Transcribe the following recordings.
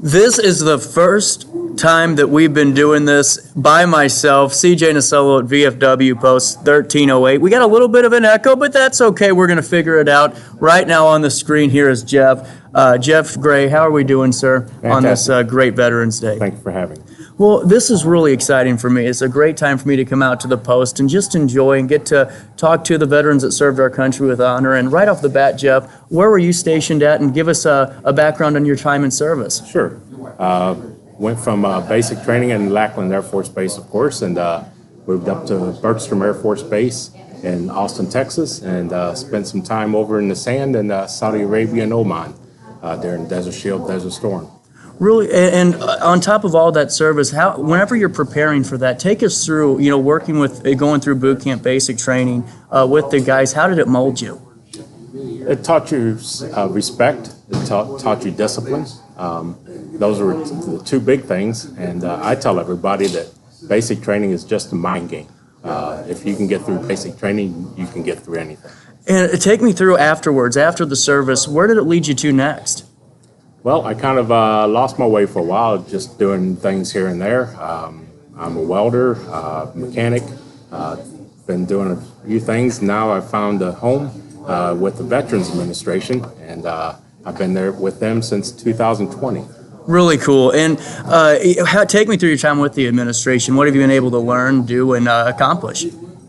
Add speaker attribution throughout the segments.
Speaker 1: This is the first time that we've been doing this by myself. CJ Nasello at VFW Post 1308. We got a little bit of an echo, but that's okay. We're going to figure it out. Right now on the screen here is Jeff. Jeff Gray, how are we doing, sir, on this great Veterans Day?
Speaker 2: Thank you for having me.
Speaker 1: Well, this is really exciting for me. It's a great time for me to come out to the Post and just enjoy and get to talk to the veterans that served our country with honor. And right off the bat, Jeff, where were you stationed at? And give us a background on your time in service.
Speaker 2: Sure. Went from basic training in Lackland Air Force Base, of course, and moved up to Bergstrom Air Force Base in Austin, Texas, and spent some time over in the sand in Saudi Arabia and Oman during Desert Shield, Desert Storm.
Speaker 1: Really, and on top of all that service, whenever you're preparing for that, take us through, going through boot camp basic training with the guys. How did it mold you?
Speaker 2: It taught you respect. It taught you discipline. Those were the two big things. And I tell everybody that basic training is just a mind game. If you can get through basic training, you can get through anything.
Speaker 1: And take me through afterwards, after the service, where did it lead you to next?
Speaker 2: Well, I kind of lost my way for a while, just doing things here and there. I'm a welder, mechanic, been doing a few things. Now I've found a home with the Veterans Administration, and I've been there with them since 2020.
Speaker 1: Really cool. And take me through your time with the administration. What have you been able to learn, do, and accomplish?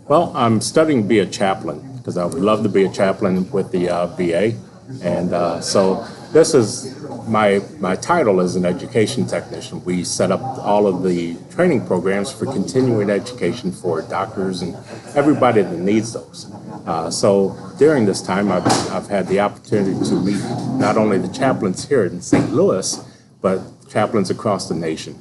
Speaker 2: Well, I'm studying to be a chaplain because I would love to be a chaplain with the VA. And so this is my title is an education technician. We set up all of the training programs for continuing education for doctors and everybody that needs those. So during this time, I've had the opportunity to meet not only the chaplains here in St. Louis, but chaplains across the nation.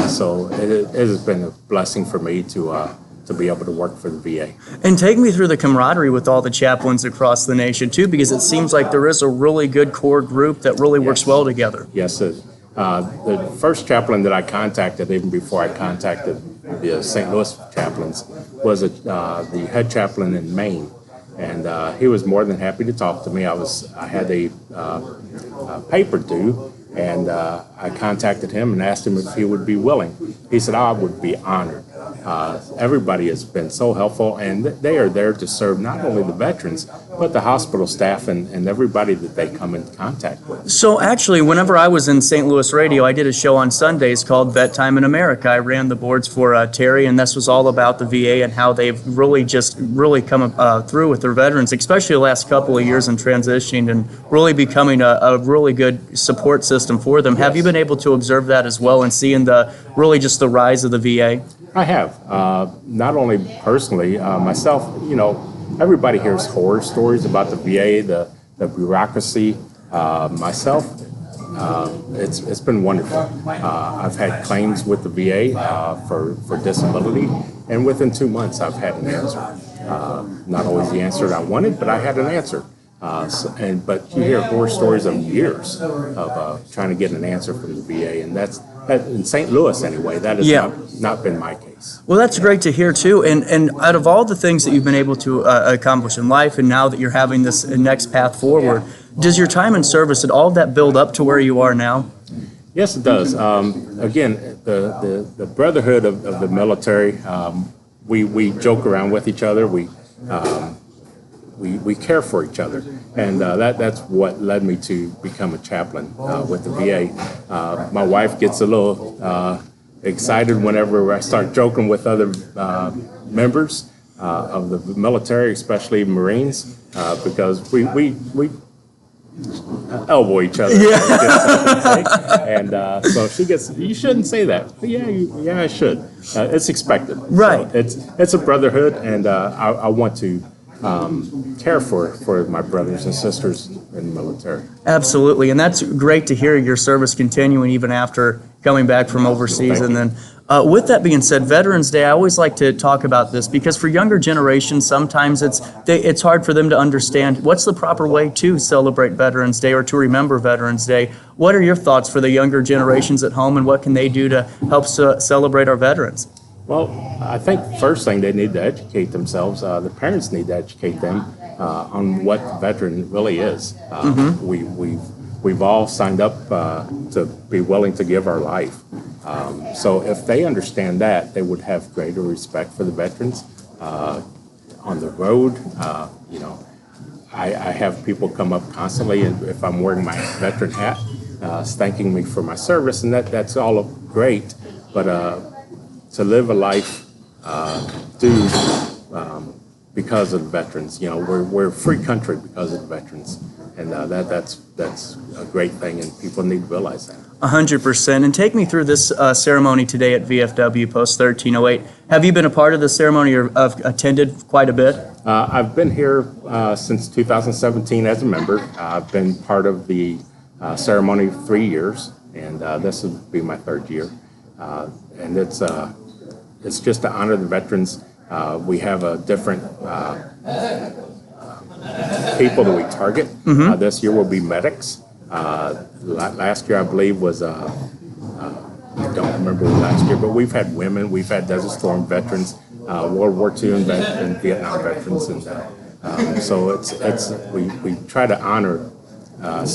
Speaker 2: So it has been a blessing for me to be able to work for the VA. And
Speaker 1: take me through the camaraderie with all the chaplains across the nation, too, because it seems like there is a really good core group that really works well together.
Speaker 2: Yes, the first chaplain that I contacted, even before I contacted the St. Louis chaplains, was the head chaplain in Maine. And he was more than happy to talk to me. I had a paper due, and I contacted him and asked him if he would be willing. He said, I would be honored. Everybody has been so helpful, and they are there to serve not only the veterans, but the hospital staff and everybody that they come in contact with.
Speaker 1: So actually, whenever I was in St. Louis radio, I did a show on Sundays called Vet Time in America. I ran the boards for Terry, and this was all about the VA and how they've really come through with their veterans, especially the last couple of years in transitioning and really becoming a really good support system for them. Yes. Have you been able to observe that as well and seeing the rise of the VA?
Speaker 2: I have, not only personally, myself, everybody hears horror stories about the VA, the bureaucracy. Myself, it's been wonderful. I've had claims with the VA for disability, and within 2 months I've had an answer. Not always the answer I wanted, but I had an answer. But you hear horror stories of years of trying to get an answer from the VA, and that's in St. Louis anyway. That has not been my case.
Speaker 1: Well, that's great to hear too. And out of all the things that you've been able to accomplish in life, and now that you're having this next path forward, does your time in service, did all of that build up to where you are now?
Speaker 2: Yes, it does. Again, the brotherhood of the military. We joke around with each other. We care for each other, and that's what led me to become a chaplain with the VA. My wife gets a little excited whenever I start joking with other members of the military, especially Marines, because we elbow each other. Yeah. And so she gets, you shouldn't say that. But yeah, I should. It's expected.
Speaker 1: Right.
Speaker 2: So it's a brotherhood, and I want to care for my brothers and sisters in the military.
Speaker 1: Absolutely, and that's great to hear your service continuing even after coming back from overseas. And then with that being said, Veterans Day, I always like to talk about this because for younger generations, sometimes it's hard for them to understand what's the proper way to celebrate Veterans Day or to remember Veterans Day. What are your thoughts for the younger generations at home, and what can they do to help celebrate our veterans?
Speaker 2: Well, I think first thing they need to educate themselves. The parents need to educate them on what the veteran really is. we've all signed up to be willing to give our life. So if they understand that, they would have greater respect for the veterans on the road. You know, I have people come up constantly, and if I'm wearing my veteran hat, thanking me for my service, and that's all great. But to live a life because of the veterans, you know, we're a free country because of the veterans, and that's a great thing, and people need to realize that.
Speaker 1: 100%. And take me through this ceremony today at VFW Post 1308. Have you been a part of the ceremony or attended quite a bit?
Speaker 2: I've been here since 2017 as a member. I've been part of the ceremony 3 years, and this will be my third year. And it's just to honor the veterans. We have a different people that we target. This year will be medics. Last year, I believe, was, I don't remember last year, but we've had women, we've had Desert Storm veterans, World War II and Vietnam veterans. And so we try to honor a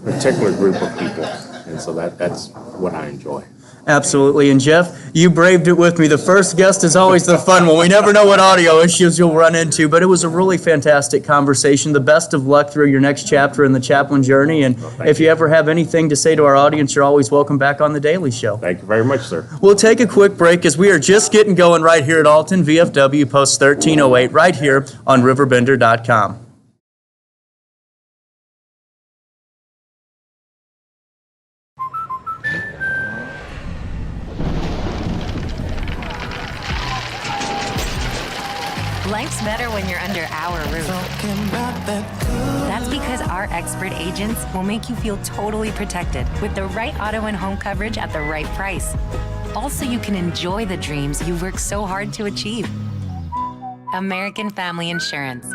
Speaker 2: particular group of people. And so that's what I enjoy.
Speaker 1: Absolutely. And Jeff, you braved it with me. The first guest is always the fun one. We never know what audio issues you'll run into, but it was a really fantastic conversation. The best of luck through your next chapter in the chaplain journey. And if you ever have anything to say to our audience, you're always welcome back on The Daily Show.
Speaker 2: Thank you very much, sir.
Speaker 1: We'll take a quick break as we are just getting going right here at Alton VFW Post 1308, right here on RiverBender.com.
Speaker 3: Life's better when you're under our roof. That's because our expert agents will make you feel totally protected with the right auto and home coverage at the right price. Also, you can enjoy the dreams you've worked so hard to achieve. American Family Insurance.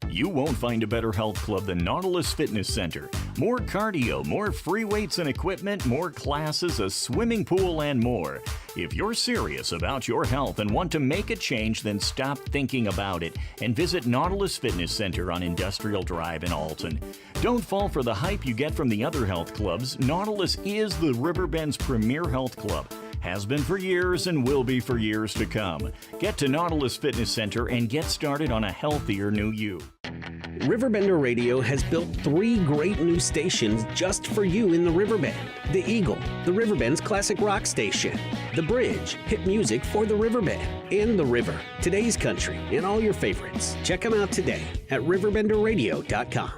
Speaker 4: You won't find a better health club than Nautilus Fitness Center. More cardio, more free weights and equipment, more classes, a swimming pool, and more. If you're serious about your health and want to make a change, then stop thinking about it and visit Nautilus Fitness Center on Industrial Drive in Alton. Don't fall for the hype you get from the other health clubs. Nautilus is the Riverbend's premier health club. Has been for years and will be for years to come. Get to Nautilus Fitness Center and get started on a healthier new you.
Speaker 5: RiverBender Radio has built 3 great new stations just for you in the Riverbend. The Eagle, the Riverbend's classic rock station. The Bridge, hit music for the Riverbend. And The River, today's country, and all your favorites. Check them out today at RiverBender.com.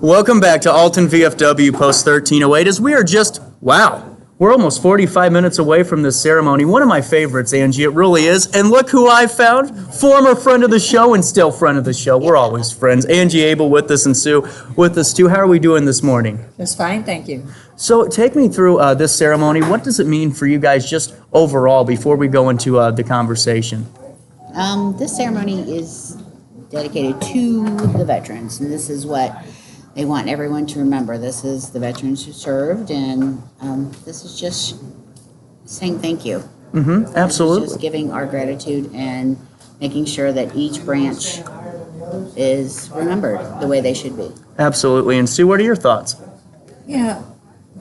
Speaker 1: Welcome back to Alton VFW Post 1308 as we are just, we're almost 45 minutes away from this ceremony. One of my favorites, Angie, it really is. And look who I found, former friend of the show and still friend of the show. We're always friends. Angie Abel with us and Sue with us too. How are we doing this morning?
Speaker 6: Just fine, thank you.
Speaker 1: So take me through this ceremony. What does it mean for you guys just overall before we go into the conversation?
Speaker 7: This ceremony is dedicated to the veterans, and this is what they want everyone to remember. This is the veterans who served, and this is just saying thank you.
Speaker 1: Absolutely.
Speaker 7: Just giving our gratitude and making sure that each branch is remembered the way they should be.
Speaker 1: Absolutely. And Sue, what are your thoughts?
Speaker 6: Yeah,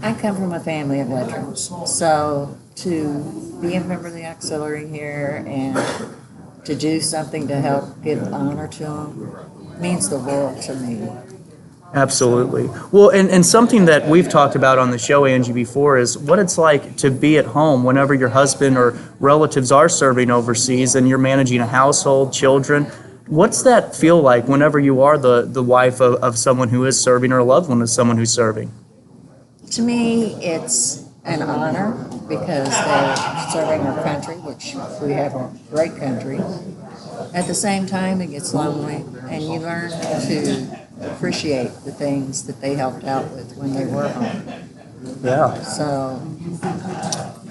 Speaker 6: I come from a family of veterans, so to be a member of the auxiliary here and to do something to help give honor to them means the world to me.
Speaker 1: Absolutely. Well, and something that we've talked about on the show, Angie, before is what it's like to be at home whenever your husband or relatives are serving overseas and you're managing a household, children. What's that feel like whenever you are the wife of someone who is serving or a loved one of someone who's serving?
Speaker 6: To me, it's an honor because they're serving our country, which we have a great country. At the same time, it gets lonely, and you learn to appreciate the things that they helped out with when they were home.
Speaker 1: Yeah.
Speaker 6: So,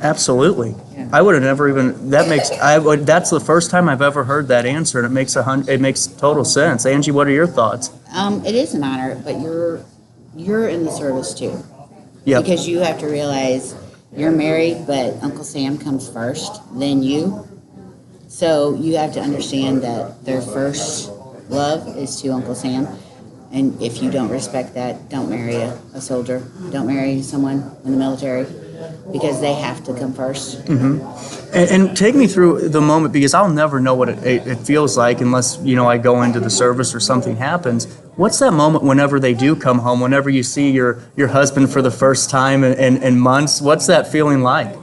Speaker 1: Absolutely.
Speaker 6: Yeah.
Speaker 1: I would have never even, that's the first time I've ever heard that answer, and it makes total sense. Angie, what are your thoughts?
Speaker 7: It is an honor, but you're in the service too.
Speaker 1: Yep.
Speaker 7: Because you have to realize you're married, but Uncle Sam comes first, then you. So you have to understand that their first love is to Uncle Sam. And if you don't respect that, don't marry a soldier. Don't marry someone in the military because they have to come first.
Speaker 1: And take me through the moment, because I'll never know what it feels like unless, I go into the service or something happens. What's that moment whenever they do come home, whenever you see your husband for the first time in months? What's that feeling like?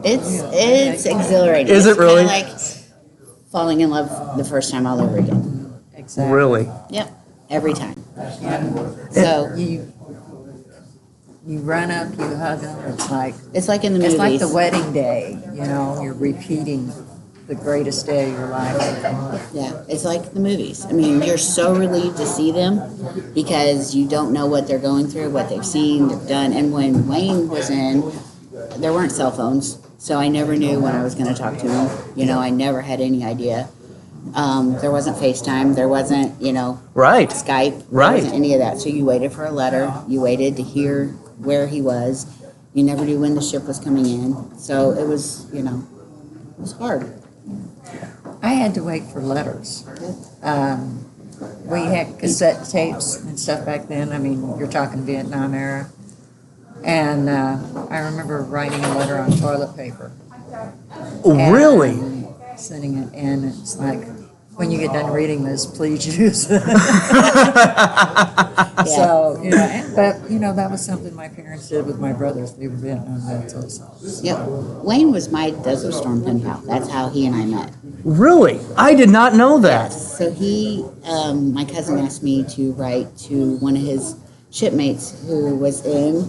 Speaker 7: It's exhilarating.
Speaker 1: Is it
Speaker 7: It's
Speaker 1: really?
Speaker 7: kinda like falling in love the first time all over again.
Speaker 6: exactly.
Speaker 1: Really?
Speaker 7: Yep, every time.
Speaker 6: Yeah.
Speaker 7: So
Speaker 6: You run up, you hug them.
Speaker 7: it's like in the movies.
Speaker 6: It's like the wedding day. You're repeating the greatest day of your life.
Speaker 7: Yeah, it's like the movies. I mean, you're so relieved to see them because you don't know what they're going through, what they've seen, they've done. And when Wayne was in, there weren't cell phones, so I never knew when I was going to talk to him. I never had any idea. There wasn't FaceTime. There wasn't,
Speaker 1: Right.
Speaker 7: Skype.
Speaker 1: Right.
Speaker 7: There wasn't any of that. So you waited for a letter. You waited to hear where he was. You never knew when the ship was coming in. So it was, it was hard.
Speaker 6: I had to wait for letters. We had cassette tapes and stuff back then. I mean, you're talking Vietnam era. And I remember writing a letter on toilet paper.
Speaker 1: Oh, really?
Speaker 6: And sending it in. It's like, when you get done reading this, please use it. So, but that was something my parents did with my brothers. They were Vietnam vets also.
Speaker 7: Yep. Wayne was my Desert Storm pen pal. That's how he and I met.
Speaker 1: Really? I did not know that.
Speaker 7: So my cousin asked me to write to one of his shipmates who was in,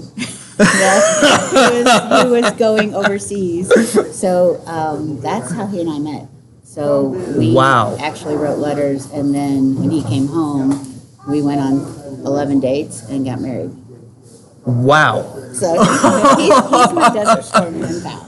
Speaker 7: who was going overseas. So that's how he and I met. So we actually wrote letters, and then when he came home, we went on 11 dates and got married.
Speaker 1: Wow.
Speaker 7: So he's my Desert Storm pen pal.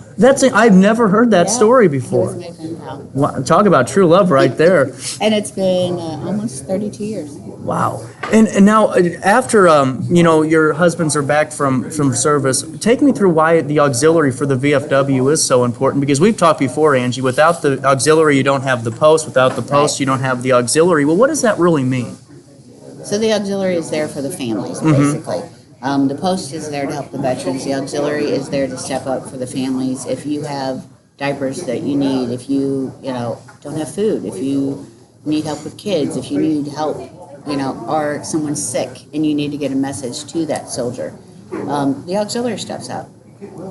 Speaker 1: I've never heard that story
Speaker 7: He
Speaker 1: before.
Speaker 7: was my pen pal.
Speaker 1: Wow, talk about true love right there.
Speaker 7: And it's been almost 32 years.
Speaker 1: Wow. And now, after, your husbands are back from service, take me through why the auxiliary for the VFW is so important, because we've talked before, Angie, without the auxiliary, you don't have the post. Without the post, you don't have the auxiliary. Well, what does that really mean?
Speaker 7: So the auxiliary is there for the families, basically. The post is there to help the veterans. The auxiliary is there to step up for the families. If you have diapers that you need, if you, don't have food, if you need help with kids, if you need help, or someone's sick and you need to get a message to that soldier, the auxiliary steps up.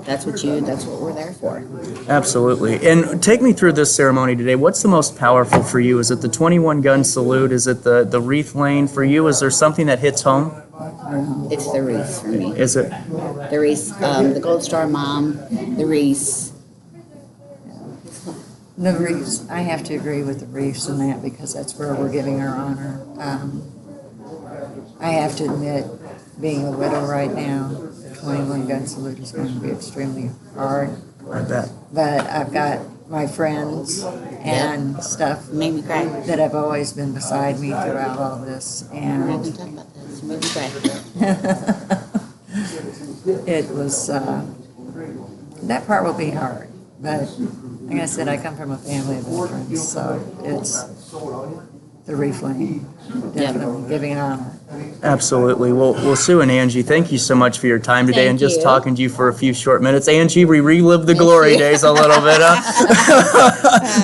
Speaker 7: That's what we're there for.
Speaker 1: Absolutely. And take me through this ceremony today. What's the most powerful for you? Is it the 21-gun salute? Is it the Wreath-laying for you? Is there something that hits home?
Speaker 7: It's the wreaths for me.
Speaker 1: Is it?
Speaker 7: The wreaths, the Gold Star Mom, the wreaths.
Speaker 6: The reefs, I have to agree with the reefs in that because that's where we're giving our honor. I have to admit, being a widow right now, the 21-gun salute is going to be extremely hard.
Speaker 1: I bet.
Speaker 6: But I've got my friends and stuff
Speaker 7: Made me cry.
Speaker 6: that have always been beside me throughout all this.
Speaker 7: We're not
Speaker 6: And
Speaker 7: going to talk about this. Made me cry.
Speaker 6: it was, that part will be hard. But like I said, I come from a family of veterans, so it's the Wreath-laying, definitely giving honor.
Speaker 1: Absolutely. Well, Sue and Angie, thank you so much for your time today and just
Speaker 7: you.
Speaker 1: talking to you for a few short minutes. Angie, we relived the glory days a little bit.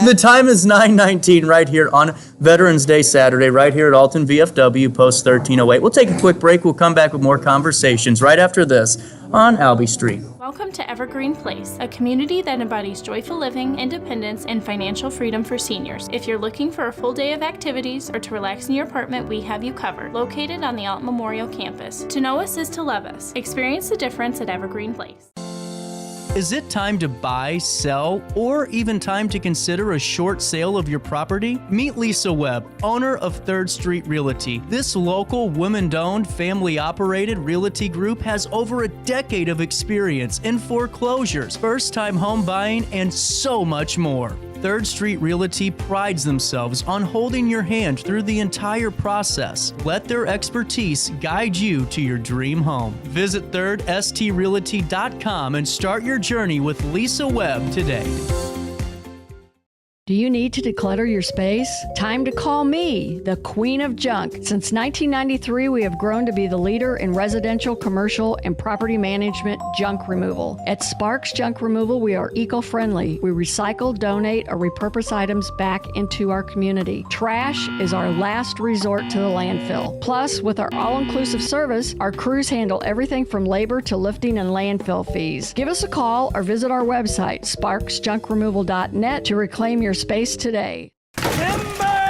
Speaker 1: The time is 9:19 right here on Veterans Day Saturday, right here at Alton VFW Post 1308. We'll take a quick break. We'll come back with more conversations right after this on Albee Street.
Speaker 8: Welcome to Evergreen Place, a community that embodies joyful living, independence, and financial freedom for seniors. If you're looking for a full day of activities or to relax in your apartment, we have you covered. Located on the Alton Memorial campus. To know us is to love us. Experience the difference at Evergreen Place.
Speaker 1: Is it time to buy, sell, or even time to consider a short sale of your property? Meet Lisa Webb, owner of 3rd Street Realty. This local, woman-owned, family-operated realty group has over a decade of experience in foreclosures, first-time home buying, and so much more. 3rd Street Realty prides themselves on holding your hand through the entire process. Let their expertise guide you to your dream home. Visit 3rdstrealty.com and start your journey with Lisa Webb today.
Speaker 9: Do you need to declutter your space? Time to call me, the Queen of Junk. Since 1993, we have grown to be the leader in residential, commercial, and property management junk removal. At Sparks Junk Removal, we are eco-friendly. We recycle, donate, or repurpose items back into our community. Trash is our last resort to the landfill. Plus, with our all-inclusive service, our crews handle everything from labor to lifting and landfill fees. Give us a call or visit our website, sparksjunkremoval.net, to reclaim your space today.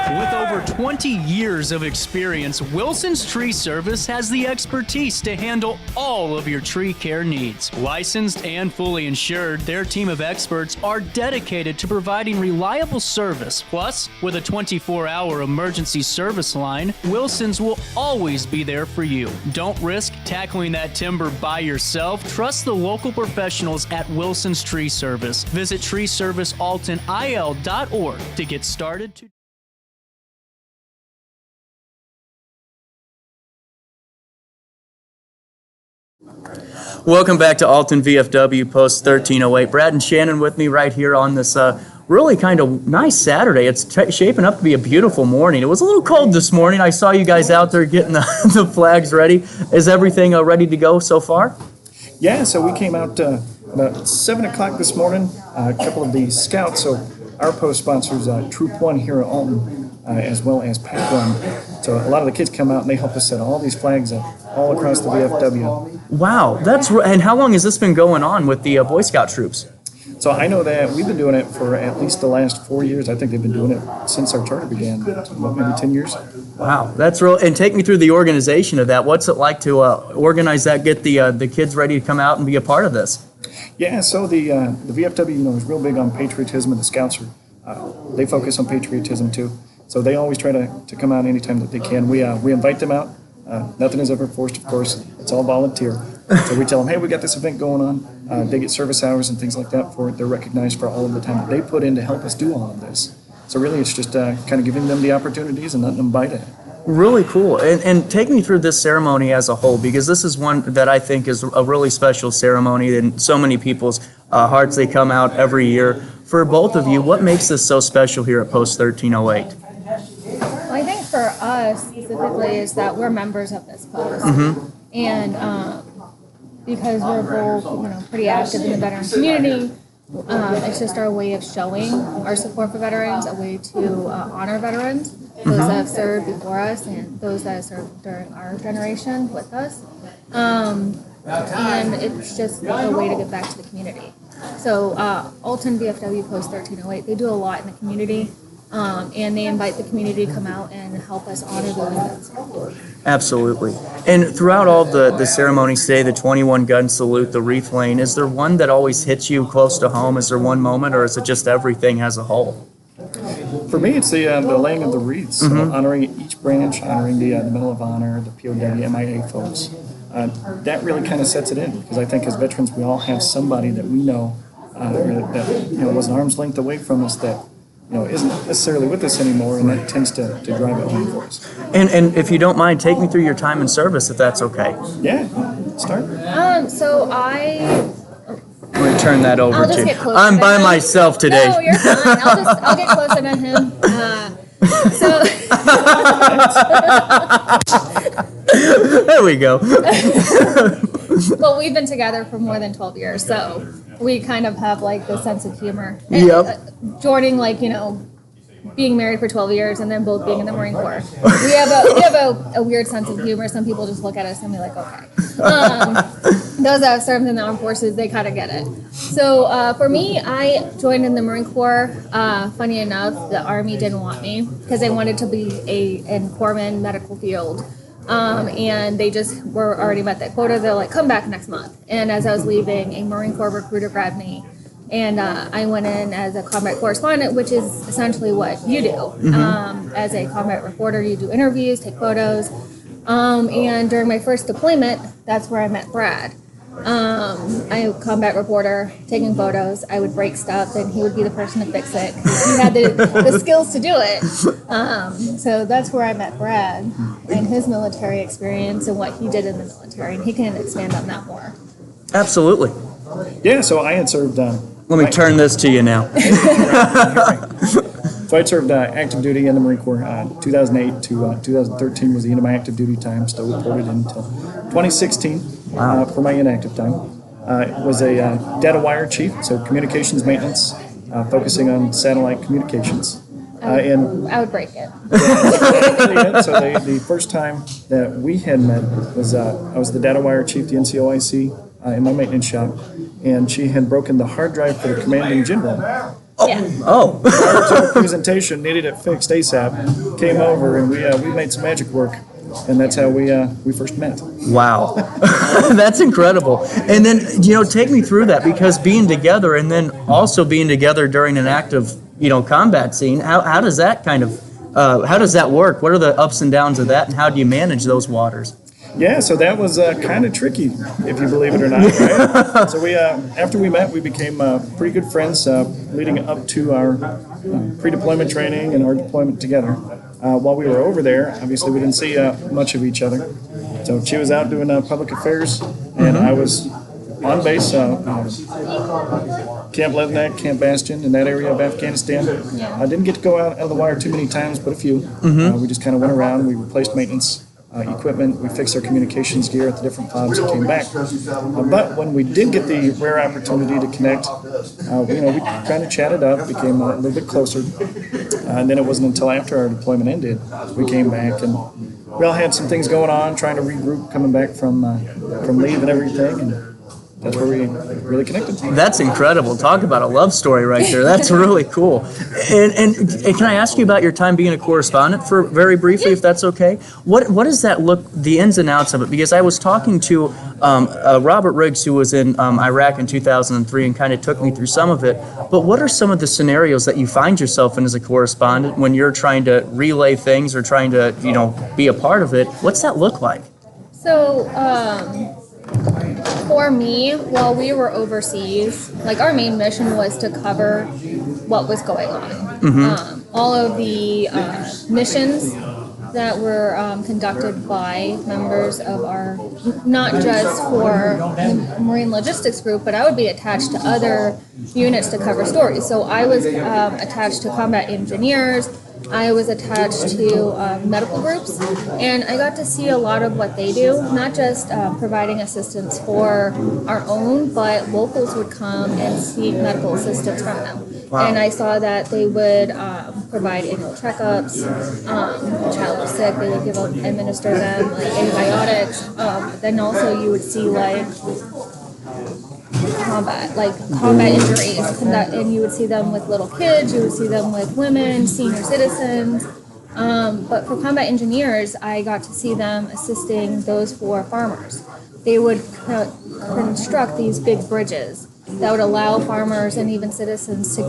Speaker 1: With over 20 years of experience, Wilson's Tree Service has the expertise to handle all of your tree care needs. Licensed and fully insured, their team of experts are dedicated to providing reliable service. Plus, with a 24-hour emergency service line, Wilson's will always be there for you. Don't risk tackling that timber by yourself. Trust the local professionals at Wilson's Tree Service. Visit treeservicealtonil.org to get started today. Welcome back to Alton VFW Post 1308. Brad and Shannon with me right here on this really kind of nice Saturday. It's shaping up to be a beautiful morning. It was a little cold this morning. I saw you guys out there getting the flags ready. Is everything ready to go so far?
Speaker 10: Yeah, so we came out about 7 o'clock this morning. A couple of the scouts, so our post sponsors Troop 1 here at Alton, as well as Pack 1. So a lot of the kids come out and they help us set all these flags up all across the VFW.
Speaker 1: Wow, and how long has this been going on with the Boy Scout troops?
Speaker 10: So I know that we've been doing it for at least the last 4 years. I think they've been doing it since our charter began, maybe 10 years.
Speaker 1: Wow, that's real. And take me through the organization of that. What's it like to organize that, get the kids ready to come out and be a part of this?
Speaker 10: Yeah, so the VFW is real big on patriotism, and the Scouts they focus on patriotism too. So they always try to come out anytime that they can. We invite them out. Nothing is ever forced, of course. It's all volunteer. So we tell them, hey, we got this event going on. They get service hours and things like that for it. They're recognized for all of the time that they put in to help us do all of this. So really it's just kind of giving them the opportunities and letting them bite it.
Speaker 1: Really cool. And take me through this ceremony as a whole, because this is one that I think is a really special ceremony in so many people's hearts. They come out every year. For both of you, what makes this so special here at Post 1308?
Speaker 11: Well, I think for us specifically is that we're members of this post.
Speaker 1: Mm-hmm.
Speaker 11: And because we're both pretty active in the veteran community, it's just our way of showing our support for veterans, a way to honor veterans, those that have served before us and those that have served during our generation with us. And it's just a way to give back to the community. So Alton VFW Post 1308, they do a lot in the community, and they invite the community to come out and help us honor those.
Speaker 1: Absolutely. And throughout all the ceremonies today, the 21-gun salute, the Wreath-laying, is there one that always hits you close to home? Is there one moment, or is it just everything as a whole?
Speaker 10: For me, it's the laying of the wreaths, honoring each branch, honoring the Medal of Honor, the POW, MIA folks. That really kind of sets it in, because I think as veterans we all have somebody that we know that was an arm's length away from us that isn't necessarily with us anymore, and that tends to drive it home for us.
Speaker 1: And if you don't mind, take me through your time in service, if that's okay.
Speaker 10: Yeah, start.
Speaker 11: So I.
Speaker 1: I'm going to turn that over
Speaker 11: I'll just
Speaker 1: to
Speaker 11: get
Speaker 1: you.
Speaker 11: closer
Speaker 1: I'm
Speaker 11: to
Speaker 1: by
Speaker 11: him.
Speaker 1: myself today.
Speaker 11: No, you're fine. I'll get closer to him.
Speaker 1: There we go.
Speaker 11: Well, we've been together for more than 12 years, so we kind of have like the sense of humor. And,
Speaker 1: Yep.
Speaker 11: Joining being married for 12 years and then both being in the Marine Corps. We have a weird sense of humor. Some people just look at us and be like, okay. those that have served in the armed forces, they kind of get it. So for me, I joined in the Marine Corps. Funny enough, the Army didn't want me because they wanted to be in corpsman medical field. And they just were already met that quota. They're like, come back next month. And as I was leaving, a Marine Corps recruiter grabbed me. And I went in as a combat correspondent, which is essentially what you do. As a combat reporter, you do interviews, take photos. And during my first deployment, that's where I met Brad. I'm a combat reporter, taking photos. I would break stuff, and he would be the person to fix it. He had the skills to do it. So that's where I met Brad and his military experience and what he did in the military. And he can expand on that more.
Speaker 1: Absolutely.
Speaker 10: Yeah, so I had served.
Speaker 1: Let me turn this to you now.
Speaker 10: So I served active duty in the Marine Corps. 2008 to 2013 was the end of my active duty time. Still reported until 2016 for my inactive time. Was a data wire chief, so communications maintenance, focusing on satellite communications. And
Speaker 11: I would break it.
Speaker 10: So the first time that we had met was I was the data wire chief, the NCOIC, in my maintenance shop, and she had broken the hard drive for the commanding general.
Speaker 1: Oh.
Speaker 10: Prior to the presentation, needed it fixed ASAP. Came over and we made some magic work, and that's how we first met.
Speaker 1: Wow, that's incredible. And then take me through that, because being together and then also being together during an active combat scene. How does that how does that work? What are the ups and downs of that, and how do you manage those waters?
Speaker 10: Yeah, so that was kind of tricky, if you believe it or not, right? So after we met, we became pretty good friends leading up to our pre-deployment training and our deployment together. While we were over there, obviously we didn't see much of each other. So she was out doing public affairs, and I was on base, Camp Leatherneck, Camp Bastion, in that area of Afghanistan. I didn't get to go out of the wire too many times, but a few. We just kind of went around, we replaced maintenance equipment, we fixed our communications gear at the different FOBs and came back. But when we did get the rare opportunity to connect, we kind of chatted up, became a little bit closer. And then it wasn't until after our deployment ended, we came back, and we all had some things going on, trying to regroup, coming back from leave and everything. And that's where we really connected.
Speaker 1: That's incredible. Talk about a love story right there. That's really cool. And can I ask you about your time being a correspondent for very briefly, if that's okay? What does that look, the ins and outs of it? Because I was talking to Robert Riggs, who was in Iraq in 2003 and kind of took me through some of it. But what are some of the scenarios that you find yourself in as a correspondent when you're trying to relay things or trying to, be a part of it? What's that look like?
Speaker 11: So, for me, while we were overseas, our main mission was to cover what was going on. All of the missions that were conducted by members of our, not just for the Marine Logistics Group, but I would be attached to other units to cover stories. So I was attached to combat engineers, I was attached to medical groups, and I got to see a lot of what they do, not just providing assistance for our own, but locals would come and seek medical assistance from them. Wow. And I saw that they would provide annual checkups. A child was sick, they would administer them antibiotics. Then also you would see combat injuries, and you would see them with little kids, you would see them with women, senior citizens. But for combat engineers, I got to see them assisting those for farmers. They would construct these big bridges that would allow farmers and even citizens to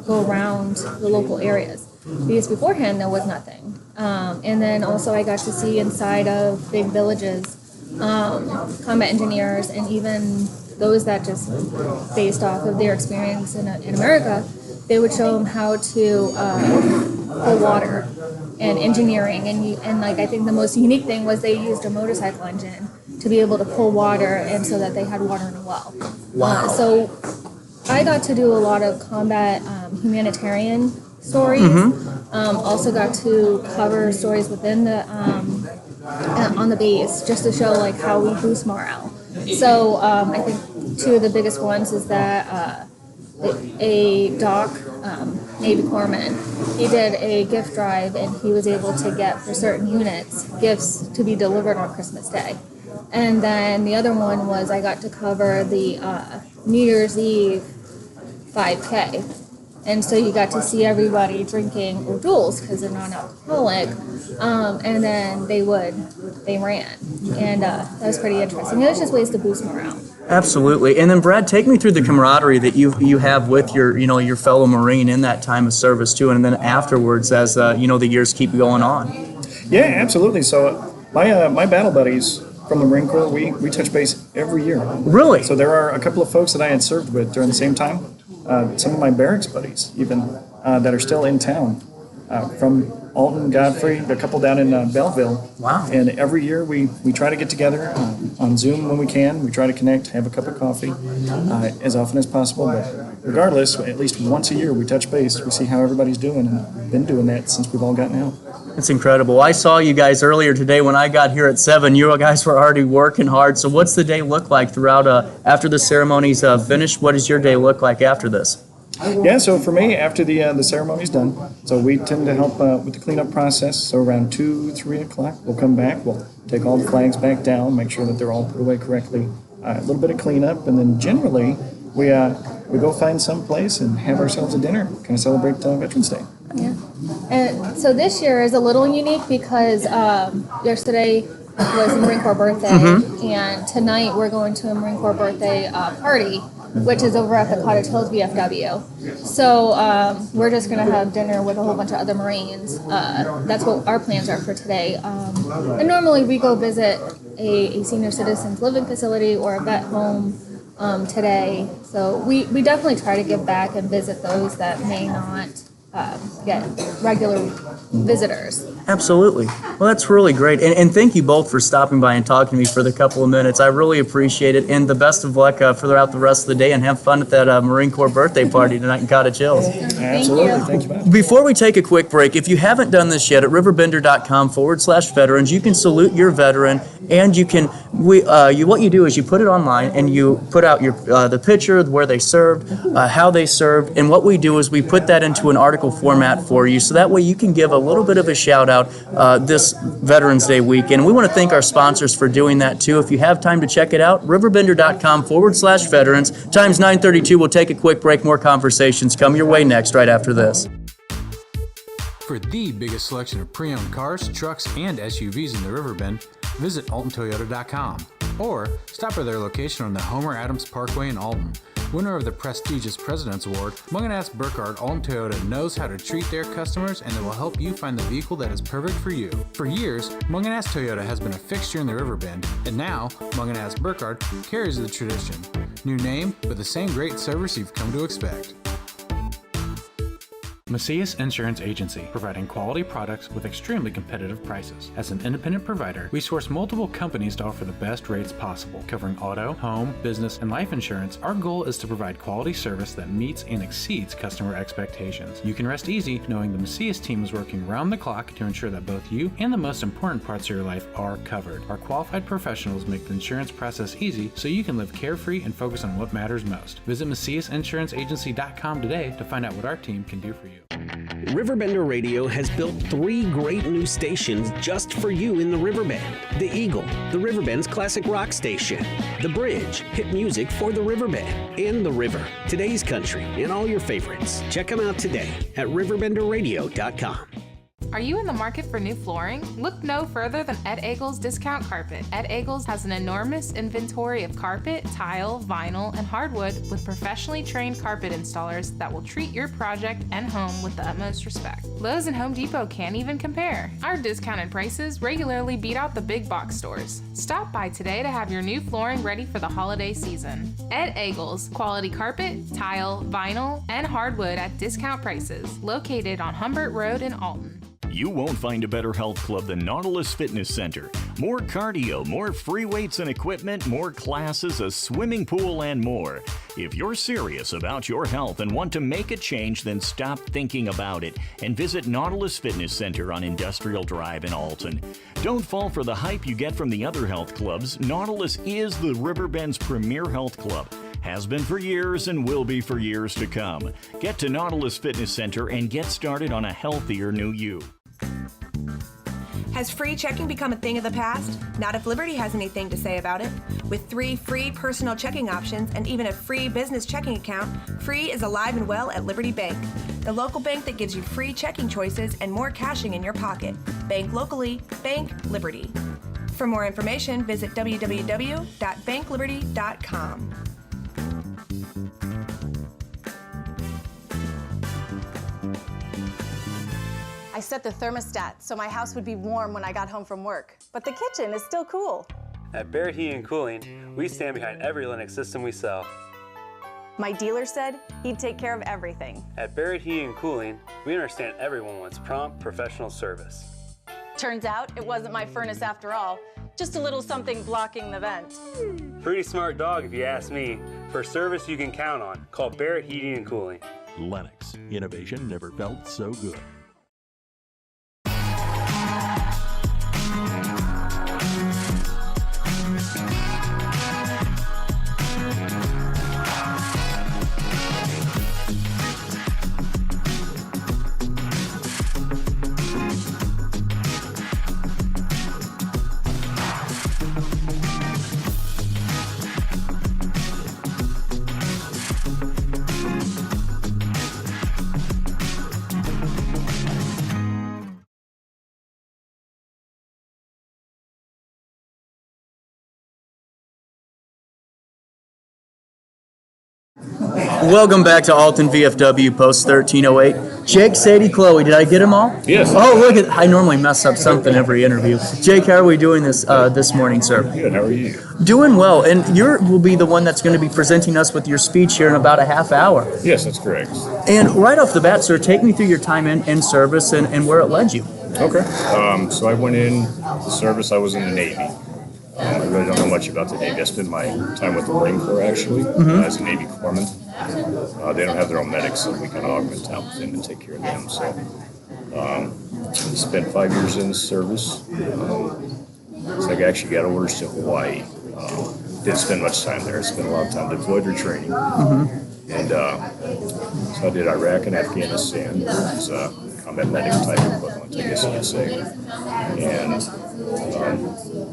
Speaker 11: go around the local areas. Because beforehand, there was nothing. And then also I got to see inside of big villages, combat engineers, and even those that just based off of their experience in America, they would show them how to pull water and engineering. And I think the most unique thing was they used a motorcycle engine to be able to pull water, and so that they had water in a well. Wow. So I got to do a lot of combat humanitarian stories. Also got to cover stories within the on the base, just to show how we boost morale. So I think two of the biggest ones is that a doc, Navy corpsman, he did a gift drive, and he was able to get for certain units gifts to be delivered on Christmas Day. And then the other one was I got to cover the New Year's Eve 5K. And so you got to see everybody drinking O'Doul's because they're non-alcoholic. And then they ran. And that was pretty interesting. It was just ways to boost morale.
Speaker 1: Absolutely. And then Brad, take me through the camaraderie that you have with your fellow Marine in that time of service too, and then afterwards as the years keep going on.
Speaker 10: Yeah, absolutely. So my battle buddies from the Marine Corps, we touch base every year.
Speaker 1: Really?
Speaker 10: So there are a couple of folks that I had served with during the same time. Some of my barracks buddies even that are still in town. From Alton, Godfrey, a couple down in Belleville.
Speaker 1: Wow.
Speaker 10: And every year we try to get together on Zoom when we can. We try to connect, have a cup of coffee as often as possible. But regardless, at least once a year we touch base. We see how everybody's doing, and been doing that since we've all gotten out.
Speaker 1: It's incredible. I saw you guys earlier today when I got here at 7. You guys were already working hard. So what's the day look like throughout, after the ceremony's finished? What does your day look like after this?
Speaker 10: Yeah, so for me, after the ceremony's done, so we tend to help with the cleanup process. So around 2, 3 o'clock, we'll come back. We'll take all the flags back down, make sure that they're all put away correctly. A little bit of cleanup, and then generally we go find some place and have ourselves a dinner, kind of celebrate Veterans Day.
Speaker 11: Yeah. And so this year is a little unique because yesterday was the Marine Corps birthday, and tonight we're going to a Marine Corps birthday party, which is over at the Cottage Hills VFW. So we're just going to have dinner with a whole bunch of other Marines. That's what our plans are for today. And normally we go visit a senior citizens living facility or a vet home today. So we definitely try to give back and visit those that may not get regular visitors.
Speaker 1: Absolutely. Well, that's really great. And thank you both for stopping by and talking to me for the couple of minutes. I really appreciate it. And the best of luck throughout the rest of the day, and have fun at that Marine Corps birthday party tonight in Cottage Hills.
Speaker 10: Absolutely. Thank you, man.
Speaker 1: Before we take a quick break, if you haven't done this yet, at RiverBender.com/veterans, you can salute your veteran, and you can, what you do is you put it online and you put out the picture, where they served, how they served, and what we do is we put that into an article format for you, so that way you can give a little bit of a shout out this Veterans Day weekend. We want to thank our sponsors for doing that too. If you have time to check it out, RiverBender.com/veterans. Time's 9:32. We'll take a quick break. More conversations come your way next, right after this.
Speaker 12: For the biggest selection of pre-owned cars, trucks, and SUVs in the Riverbend, visit AltonToyota.com or stop by their location on the Homer Adams Parkway in Alton. Winner of the prestigious President's Award, Mungan Burkhardt Alton Toyota knows how to treat their customers, and they will help you find the vehicle that is perfect for you. For years, Mungan Toyota has been a fixture in the Riverbend, and now Mungan Burkhardt carries the tradition. New name, but the same great service you've come to expect.
Speaker 13: Macias Insurance Agency, providing quality products with extremely competitive prices. As an independent provider, we source multiple companies to offer the best rates possible. Covering auto, home, business, and life insurance, our goal is to provide quality service that meets and exceeds customer expectations. You can rest easy knowing the Macias team is working round the clock to ensure that both you and the most important parts of your life are covered. Our qualified professionals make the insurance process easy so you can live carefree and focus on what matters most. Visit MaciasInsuranceAgency.com today to find out what our team can do for you.
Speaker 5: RiverBender Radio has built 3 great new stations just for you in the Riverbend. The Eagle, the Riverbend's classic rock station. The Bridge, hit music for the Riverbend. And The River, today's country, and all your favorites. Check them out today at RiverBenderRadio.com.
Speaker 14: Are you in the market for new flooring? Look no further than Ed Eagles Discount Carpet. Ed Eagles has an enormous inventory of carpet, tile, vinyl, and hardwood with professionally trained carpet installers that will treat your project and home with the utmost respect. Lowe's and Home Depot can't even compare. Our discounted prices regularly beat out the big box stores. Stop by today to have your new flooring ready for the holiday season. Ed Eagles, quality carpet, tile, vinyl, and hardwood at discount prices, located on Humbert Road in Alton.
Speaker 4: You won't find a better health club than Nautilus Fitness Center. More cardio, more free weights and equipment, more classes, a swimming pool, and more. If you're serious about your health and want to make a change, then stop thinking about it and visit Nautilus Fitness Center on Industrial Drive in Alton. Don't fall for the hype you get from the other health clubs. Nautilus is the Riverbend's premier health club. Has been for years and will be for years to come. Get to Nautilus Fitness Center and get started on a healthier new you.
Speaker 15: Has free checking become a thing of the past? Not if Liberty has anything to say about it. With 3 free personal checking options and even a free business checking account, free is alive and well at Liberty Bank, the local bank that gives you free checking choices and more cashing in your pocket. Bank locally, bank Liberty. For more information, visit www.bankliberty.com.
Speaker 16: I set the thermostat so my house would be warm when I got home from work, but the kitchen is still cool.
Speaker 17: At Barrett Heating and Cooling, we stand behind every Lennox system we sell.
Speaker 16: My dealer said he'd take care of everything.
Speaker 17: At Barrett Heating and Cooling, we understand everyone wants prompt, professional service.
Speaker 16: Turns out it wasn't my furnace after all, just a little something blocking the vent.
Speaker 17: Pretty smart dog if you ask me. For service you can count on, call Barrett Heating and Cooling.
Speaker 18: Lennox, innovation never felt so good.
Speaker 1: Welcome back to Alton VFW Post 1308. Jake, Sadie, Chloe, did I get them all?
Speaker 19: Yes.
Speaker 1: Oh, look at, I normally mess up something every interview. Jake, how are we doing this morning, sir?
Speaker 19: Good, how are you?
Speaker 1: Doing well, and you will be the one that's going to be presenting us with your speech here in about a half hour.
Speaker 19: Yes, that's correct.
Speaker 1: And right off the bat, sir, take me through your time in service and where it led you.
Speaker 19: Okay. So I went in the service, I was in the Navy. I really don't know much about the Navy. I spent my time with the Marine Corps, actually, as a Navy corpsman. They don't have their own medics, so we kind of augment time with them and take care of them. So spent 5 years in the service. So I actually got orders to Hawaii. Didn't spend much time there. Spent a lot of time deployed or training. And so I did Iraq and Afghanistan. It was combat medic type equivalent, I guess you could say. And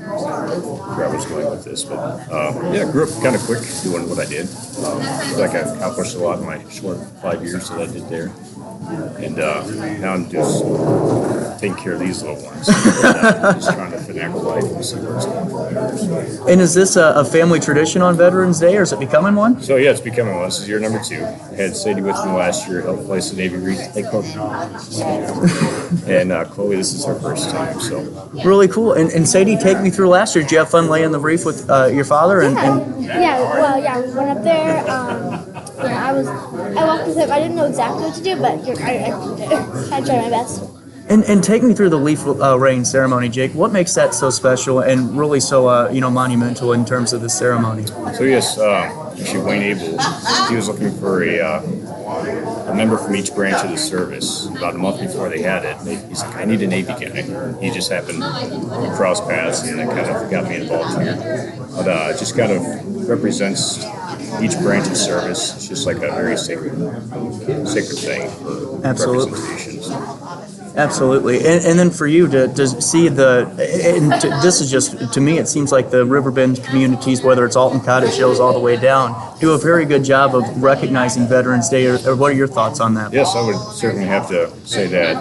Speaker 19: where I was going with this, but yeah, grew up kind of quick doing what I did. Feel like I accomplished a lot in my short 5 years that I did there. And now I'm just taking care of these little ones. Just trying to finagle life and see where it's going from there.
Speaker 1: And is this a family tradition on Veterans Day, or is it becoming one?
Speaker 19: So yeah, it's becoming one. This is year number 2. I had Sadie with me last year, helped place the Navy Wreath-laying program. And Chloe, this is her first time. So
Speaker 1: really cool. And Sadie, take me through last year. Did you have fun laying the wreath with your father?
Speaker 11: We went up there. I walked with him. I didn't know exactly what to do, but I tried my best.
Speaker 1: And take me through the leaf-laying ceremony, Jake. What makes that so special and really so monumental in terms of the ceremony?
Speaker 19: So yes, actually Wayne Abel, he was looking for a member from each branch of the service. About a month before they had it, he's like, I need a Navy guy. He just happened to cross paths, and it kind of got me involved here. But it just kind of represents each branch of service. It's just like a very sacred thing for representations.
Speaker 1: Absolutely. And then for you to see this is just, to me, it seems like the Riverbend communities, whether it's Alton Cottage Hills all the way down, do a very good job of recognizing Veterans Day. Or what are your thoughts on that?
Speaker 19: Yes, I would certainly have to say that.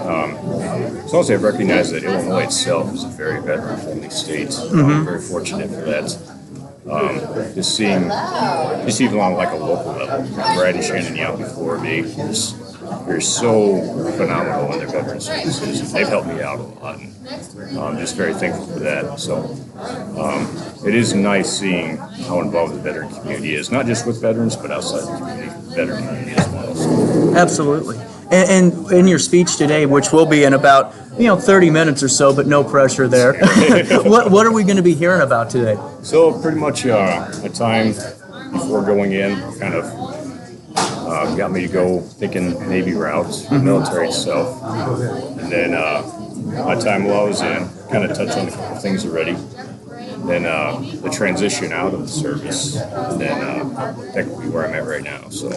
Speaker 19: As long as I recognize that Illinois itself is a very veteran-friendly state. I'm very fortunate for that. Just even on like a local level, Brad and Shannon Young before me, they're so phenomenal in their veteran services. They've helped me out a lot, and I'm just very thankful for that. So it is nice seeing how involved the veteran community is, not just with veterans, but outside the veteran community as well. So.
Speaker 1: Absolutely. And in your speech today, which will be in about 30 minutes or so, but no pressure there. What are we going to be hearing about today?
Speaker 19: So pretty much a time before going in, kind of got me to go thinking Navy routes, the military itself, and then my time while I was in, kind of touched on a couple things already. Then the transition out of the service, and then technically where I'm at right now. So,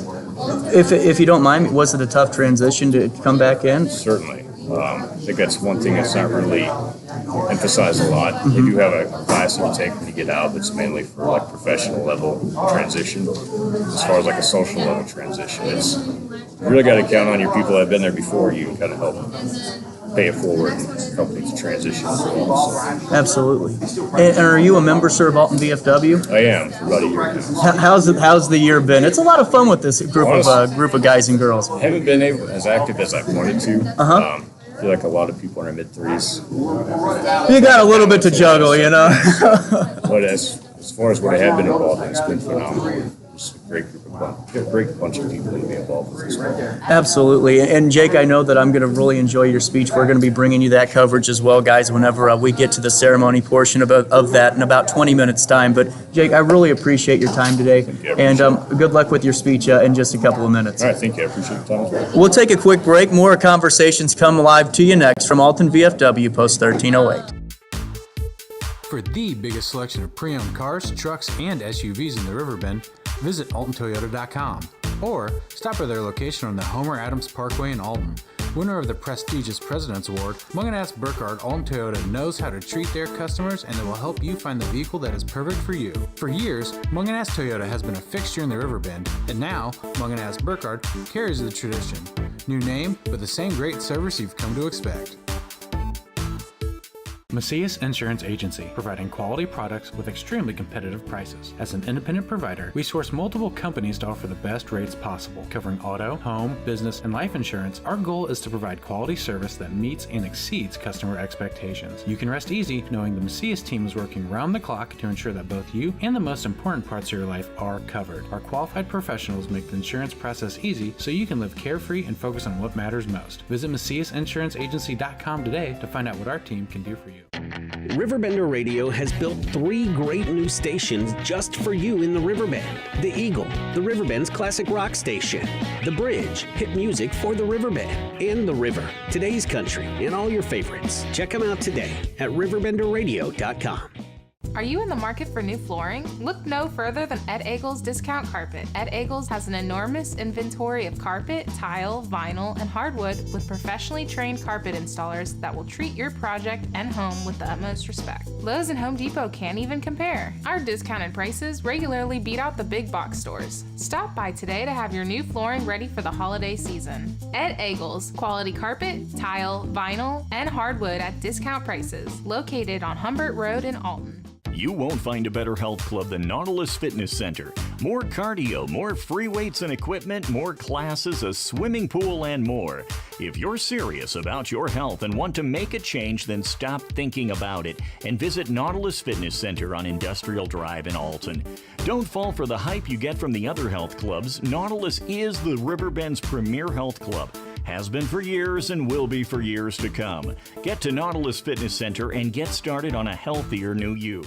Speaker 1: if you don't mind, was it a tough transition to come back in?
Speaker 19: Certainly. I think that's one thing that's not really emphasized a lot. They do have a class you take when you get out, but it's mainly for like professional level transition. As far as like a social level transition, it's you really got to count on your people that have been there before you and kind of help pay it forward and help these transitions as well. So.
Speaker 1: Absolutely. And are you a member, sir, of Alton VFW?
Speaker 19: I am for about a year now.
Speaker 1: How's the year been? It's a lot of fun with this group of guys and girls.
Speaker 19: I haven't been as active as I wanted to. I feel like a lot of people in their mid-30s.
Speaker 1: You got a little bit to juggle, you know.
Speaker 19: But as far as what I have been involved in, it's been phenomenal. It's a great bunch of people to be involved with as well.
Speaker 1: Absolutely. And Jake, I know that I'm going to really enjoy your speech. We're going to be bringing you that coverage as well, guys, whenever we get to the ceremony portion of that in about 20 minutes' time. But Jake, I really appreciate your time today. And good luck with your speech in just a couple of minutes.
Speaker 19: All right, thank you. I appreciate your time as well.
Speaker 1: We'll take a quick break. More conversations come live to you next from Alton VFW Post 1308.
Speaker 12: For the biggest selection of pre-owned cars, trucks, and SUVs in the Riverbend, visit AltonToyota.com or stop by their location on the Homer Adams Parkway in Alton. Winner of the prestigious President's Award, Munganast Burkhardt Alton Toyota knows how to treat their customers, and they will help you find the vehicle that is perfect for you. For years, Munganast Toyota has been a fixture in the Riverbend, and now Munganast Burkhardt carries the tradition. New name, but the same great service you've come to expect.
Speaker 13: Macias Insurance Agency, providing quality products with extremely competitive prices. As an independent provider, we source multiple companies to offer the best rates possible. Covering auto, home, business, and life insurance, our goal is to provide quality service that meets and exceeds customer expectations. You can rest easy knowing the Macias team is working round the clock to ensure that both you and the most important parts of your life are covered. Our qualified professionals make the insurance process easy so you can live carefree and focus on what matters most. Visit MaciasInsuranceAgency.com today to find out what our team can do for you.
Speaker 5: RiverBender Radio has built 3 great new stations just for you in the Riverbend. The Eagle, the Riverbend's classic rock station. The Bridge, hit music for the Riverbend. And The River, today's country, and all your favorites. Check them out today at RiverBenderRadio.com.
Speaker 14: Are you in the market for new flooring? Look no further than Ed Eagles Discount Carpet. Ed Eagles has an enormous inventory of carpet, tile, vinyl, and hardwood with professionally trained carpet installers that will treat your project and home with the utmost respect. Lowe's and Home Depot can't even compare. Our discounted prices regularly beat out the big box stores. Stop by today to have your new flooring ready for the holiday season. Ed Eagles, quality carpet, tile, vinyl, and hardwood at discount prices. Located on Humbert Road in Alton.
Speaker 4: You won't find a better health club than Nautilus Fitness Center. More cardio, more free weights and equipment, more classes, a swimming pool, and more. If you're serious about your health and want to make a change, then stop thinking about it and visit Nautilus Fitness Center on Industrial Drive in Alton. Don't fall for the hype you get from the other health clubs. Nautilus is the Riverbend's premier health club. Has been for years and will be for years to come. Get to Nautilus Fitness Center and get started on a healthier new you.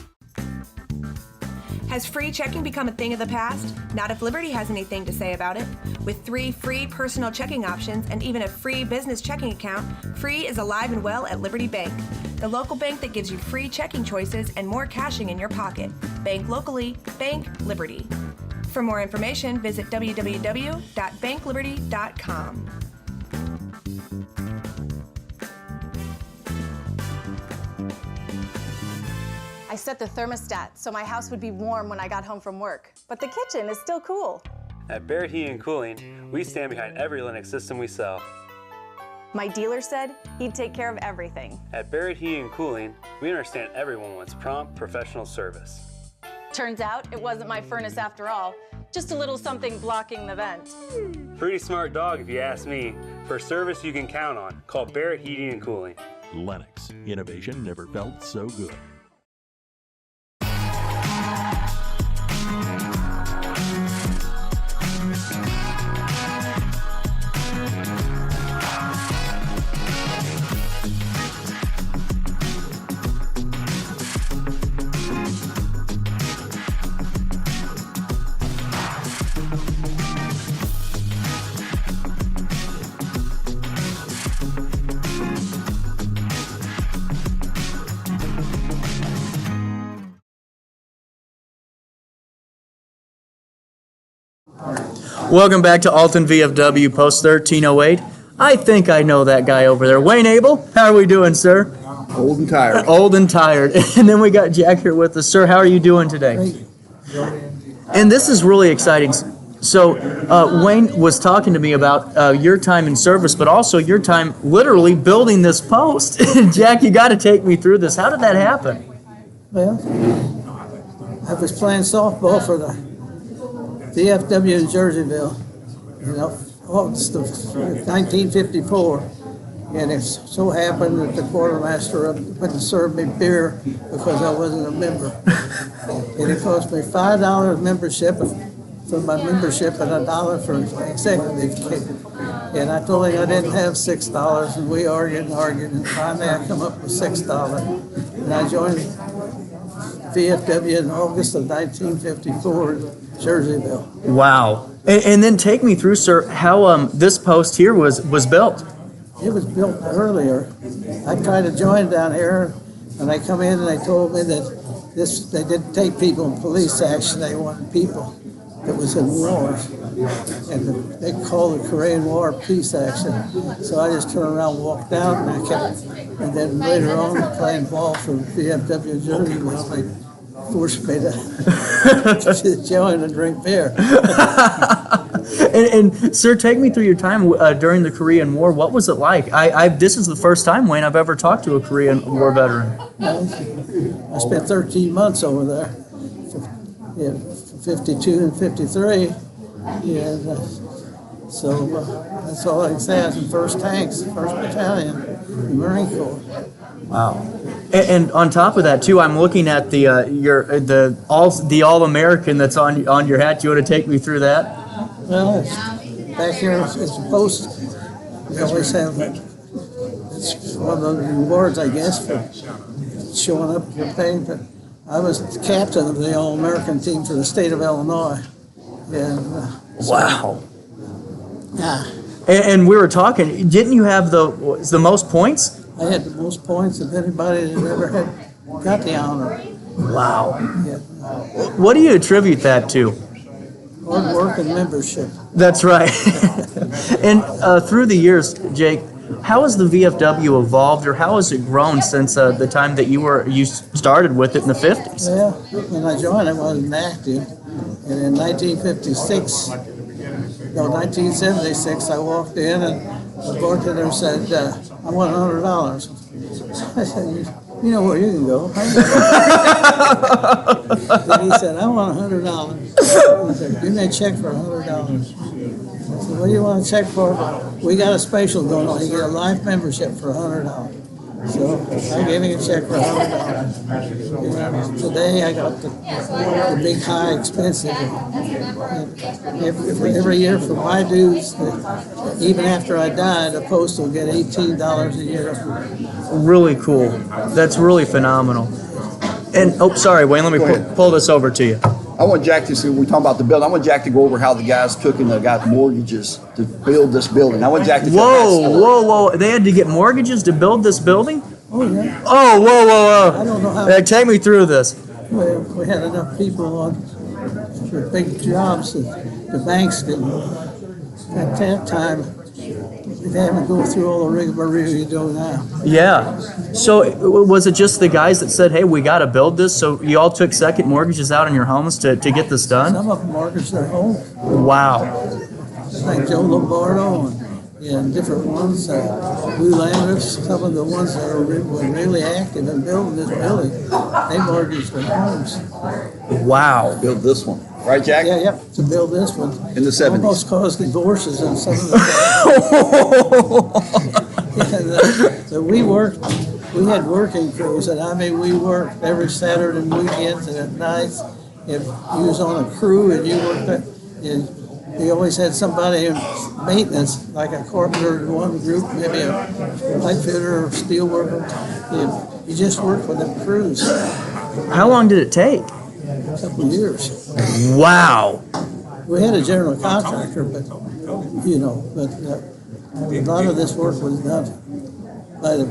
Speaker 15: Has free checking become a thing of the past? Not if Liberty has anything to say about it. With 3 free personal checking options and even a free business checking account, free is alive and well at Liberty Bank. The local bank that gives you free checking choices and more cashing in your pocket. Bank locally, bank Liberty. For more information, visit www.bankliberty.com.
Speaker 16: I set the thermostat so my house would be warm when I got home from work, but the kitchen is still cool.
Speaker 17: At Barrett Heating and Cooling, we stand behind every Lennox system we sell.
Speaker 16: My dealer said he'd take care of everything.
Speaker 17: At Barrett Heating and Cooling, we understand everyone wants prompt, professional service.
Speaker 16: Turns out it wasn't my furnace after all, just a little something blocking the vent.
Speaker 17: Pretty smart dog if you ask me. For service you can count on, call Barrett Heating and Cooling.
Speaker 18: Lennox, innovation never felt so good.
Speaker 1: Welcome back to Alton VFW Post 1308. I think I know that guy over there. Wayne Abel, how are we doing, sir?
Speaker 20: Old and tired.
Speaker 1: Old and tired. And then we got Jack here with us. Sir, how are you doing today? And this is really exciting. So Wayne was talking to me about your time in service, but also your time literally building this post. Jack, you got to take me through this. How did that happen?
Speaker 21: Well, I was playing softball for the VFW in Jerseyville, August of 1954. And it so happened that the quartermaster went to serve me beer because I wasn't a member. And it cost me $5 membership for my membership and $1 for executive kit. And I told him I didn't have $6, and we argued, and finally I come up with $6. And I joined VFW in August of 1954 in Jerseyville.
Speaker 1: Wow. And then take me through, sir, how this post here was built.
Speaker 21: It was built earlier. I tried to join down here, and they come in and they told me that they didn't take people in police action. They wanted people that was in wars, and they called the Korean War peace action. So I just turned around, and walked out, and then later on playing ball for VFW Jerseyville, they forced me to join and drink beer.
Speaker 1: And sir, take me through your time during the Korean War. What was it like? This is the first time, Wayne, I've ever talked to a Korean War veteran.
Speaker 21: I spent 13 months over there, 52 and 53. So that's all I can say. I was in 1st Tanks, 1st Battalion, Marine Corps.
Speaker 1: Wow. And on top of that, too, I'm looking at the All-American that's on your hat. Do you want to take me through that?
Speaker 21: Well, back here it's a post. We always have, it's one of the rewards, I guess, for showing up and paying. But I was the captain of the All-American team for the state of Illinois. And,
Speaker 1: wow.
Speaker 21: Yeah.
Speaker 1: And we were talking, didn't you have the most points?
Speaker 21: I had the most points of anybody that ever got the honor.
Speaker 1: Wow.
Speaker 21: Yeah.
Speaker 1: What do you attribute that to?
Speaker 21: Hard work and membership.
Speaker 1: That's right. And through the years, Jake, how has the VFW evolved, or how has it grown since the time that you started with it in the 50s?
Speaker 21: Well, when I joined, I wasn't active. And in 1976, I walked in and the bartender said, I want $100. I said, you know where you can go. And he said, I want $100. He said, give me a check for $100. I said, what do you want a check for? We got a special going on. You get a life membership for $100. So I gave him a check for $100. Today I got the big, high, expensive. Every year for my dues, even after I died, the post will get $18 a year.
Speaker 1: Really cool. That's really phenomenal. And, sorry, Wayne, let me pull this over to you.
Speaker 20: I want Jack to see, when we talk about the building, I want Jack to go over how the guys took and got mortgages to build this building. I want Jack to
Speaker 1: Whoa. They had to get mortgages to build this building?
Speaker 21: Oh, yeah.
Speaker 1: Oh, whoa.
Speaker 21: I don't know how.
Speaker 1: Take me through this.
Speaker 21: We had enough people on for big jobs that the banks didn't. At that time, they haven't go through all the rigmarole you do now.
Speaker 1: Yeah. So was it just the guys that said, hey, we got to build this? So you all took second mortgages out on your homes to get this done?
Speaker 21: Some of them mortgaged their home.
Speaker 1: Wow.
Speaker 21: Like Joe Lombardo and different ones, Blue Landers, some of the ones that were really active in building this building, they mortgaged their homes.
Speaker 1: Wow.
Speaker 20: Build this one. Right, Jack?
Speaker 21: Yeah, to build this one.
Speaker 20: In the 70s.
Speaker 21: Almost caused divorces in some of the so we had working crews, and we worked every Saturday and weekends and at nights. If you was on a crew and you worked and you always had somebody in maintenance, like a carpenter in one group, maybe a pipe fitter or steel worker. You just worked with them crews.
Speaker 1: How long did it take?
Speaker 21: A couple of years.
Speaker 1: Wow.
Speaker 21: We had a general contractor, but a lot of this work was done by the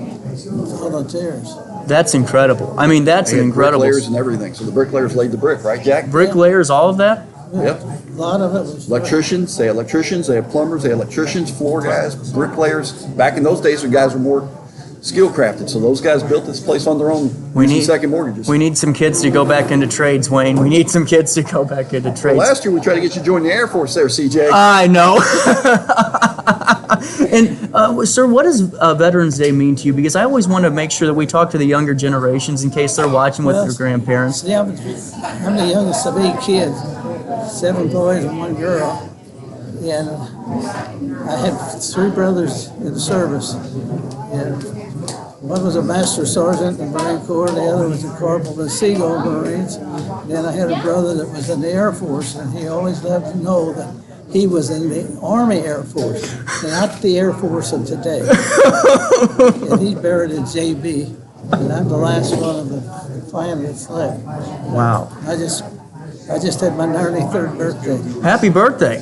Speaker 21: volunteers.
Speaker 1: That's incredible. I mean, that's an incredible.
Speaker 20: Bricklayers and everything. So the bricklayers laid the brick, right, Jack?
Speaker 1: Bricklayers, all of that?
Speaker 20: Yep.
Speaker 21: A lot of it was.
Speaker 20: Electricians, they have plumbers, they have electricians, floor guys, bricklayers. Back in those days, the guys were more skill crafted, so those guys built this place on their own, using second mortgages.
Speaker 1: We need some kids to go back into trades, Wayne. We need some kids to go back into trades.
Speaker 20: Well, last year we tried to get you to join the Air Force there, CJ.
Speaker 1: I know. And, sir, what does Veterans Day mean to you? Because I always want to make sure that we talk to the younger generations in case they're watching with their grandparents.
Speaker 21: See, I'm the youngest of 8 kids, 7 boys and 1 girl. And I had 3 brothers in the service. And one was a master sergeant in the Marine Corps, the other was a corporal in the Seagull Marines. Then I had a brother that was in the Air Force, and he always loved to know that he was in the Army Air Force, not the Air Force of today. And he's buried in JB, and I'm the last one of the family that's left.
Speaker 1: Wow.
Speaker 21: I just had my 93rd birthday.
Speaker 1: Happy birthday.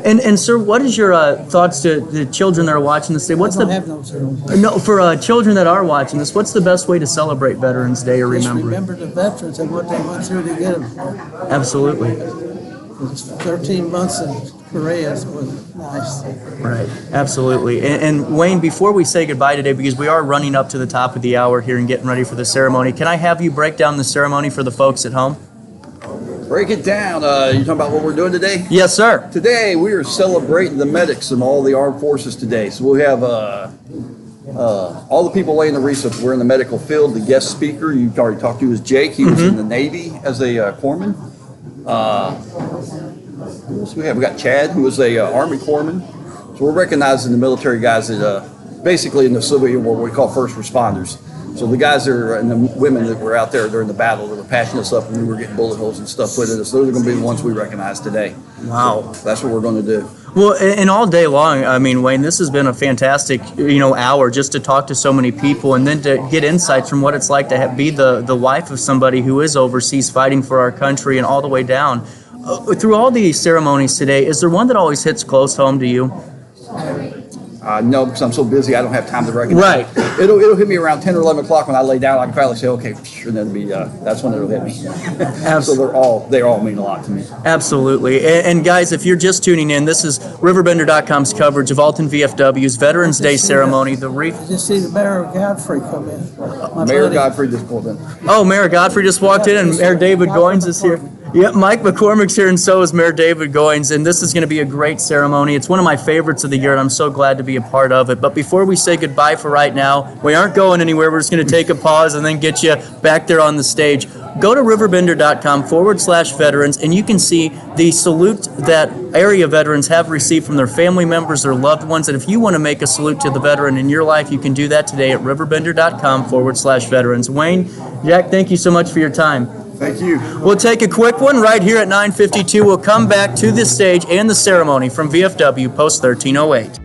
Speaker 1: And sir, what is your thoughts to the children that are watching this day?
Speaker 21: I don't have no children.
Speaker 1: No, for children that are watching this, what's the best way to celebrate Veterans Day or
Speaker 21: Just
Speaker 1: remember it?
Speaker 21: remember the veterans and what they went through to get them here.
Speaker 1: Absolutely.
Speaker 21: It was 13 months in Korea, so it was nice.
Speaker 1: Right, absolutely. And Wayne, before we say goodbye today, because we are running up to the top of the hour here and getting ready for the ceremony, can I have you break down the ceremony for the folks at home?
Speaker 20: Break it down. You talking about what we're doing today?
Speaker 1: Yes, sir.
Speaker 20: Today we are celebrating the medics from all the armed forces today. So we have all the people laying the wreaths. We're in the medical field. The guest speaker you've already talked to is Jake. He was in the Navy as a corpsman. Who else we have? We got Chad, who was a Army corpsman. So we're recognizing the military guys that basically in the civilian war we call first responders. So the guys that are, and the women that were out there during the battle that were patching us up and we were getting bullet holes and stuff put in us, those are going to be the ones we recognize today.
Speaker 1: Wow.
Speaker 20: So that's what we're going to do.
Speaker 1: Well, and all day long, I mean, Wayne, this has been a fantastic, hour just to talk to so many people and then to get insights from what it's like to be the wife of somebody who is overseas fighting for our country and all the way down. Through all these ceremonies today, is there one that always hits close home to you?
Speaker 20: No, because I'm so busy, I don't have time to recognize.
Speaker 1: Right.
Speaker 20: It'll hit me around 10 or 11 o'clock when I lay down. I can finally say, okay, and then that's when it'll hit me. So they all mean a lot to me.
Speaker 1: Absolutely. And guys, if you're just tuning in, this is RiverBender.com's coverage of Alton VFW's Veterans Day ceremony. The
Speaker 21: I just see the Mayor Godfrey come in.
Speaker 20: Mayor Godfrey just pulled in.
Speaker 1: Oh, Mayor Godfrey just walked in, and Mayor David Goins is here. Yep, Mike McCormick's here, and so is Mayor David Goins, and this is going to be a great ceremony. It's one of my favorites of the year, and I'm so glad to be a part of it. But before we say goodbye for right now, we aren't going anywhere. We're just going to take a pause and then get you back there on the stage. Go to RiverBender.com/veterans, and you can see the salute that area veterans have received from their family members, their loved ones. And if you want to make a salute to the veteran in your life, you can do that today at RiverBender.com/veterans. Wayne, Jack, thank you so much for your time.
Speaker 20: Thank you.
Speaker 1: We'll take a quick one right here at 9:52. We'll come back to the stage and the ceremony from VFW Post 1308.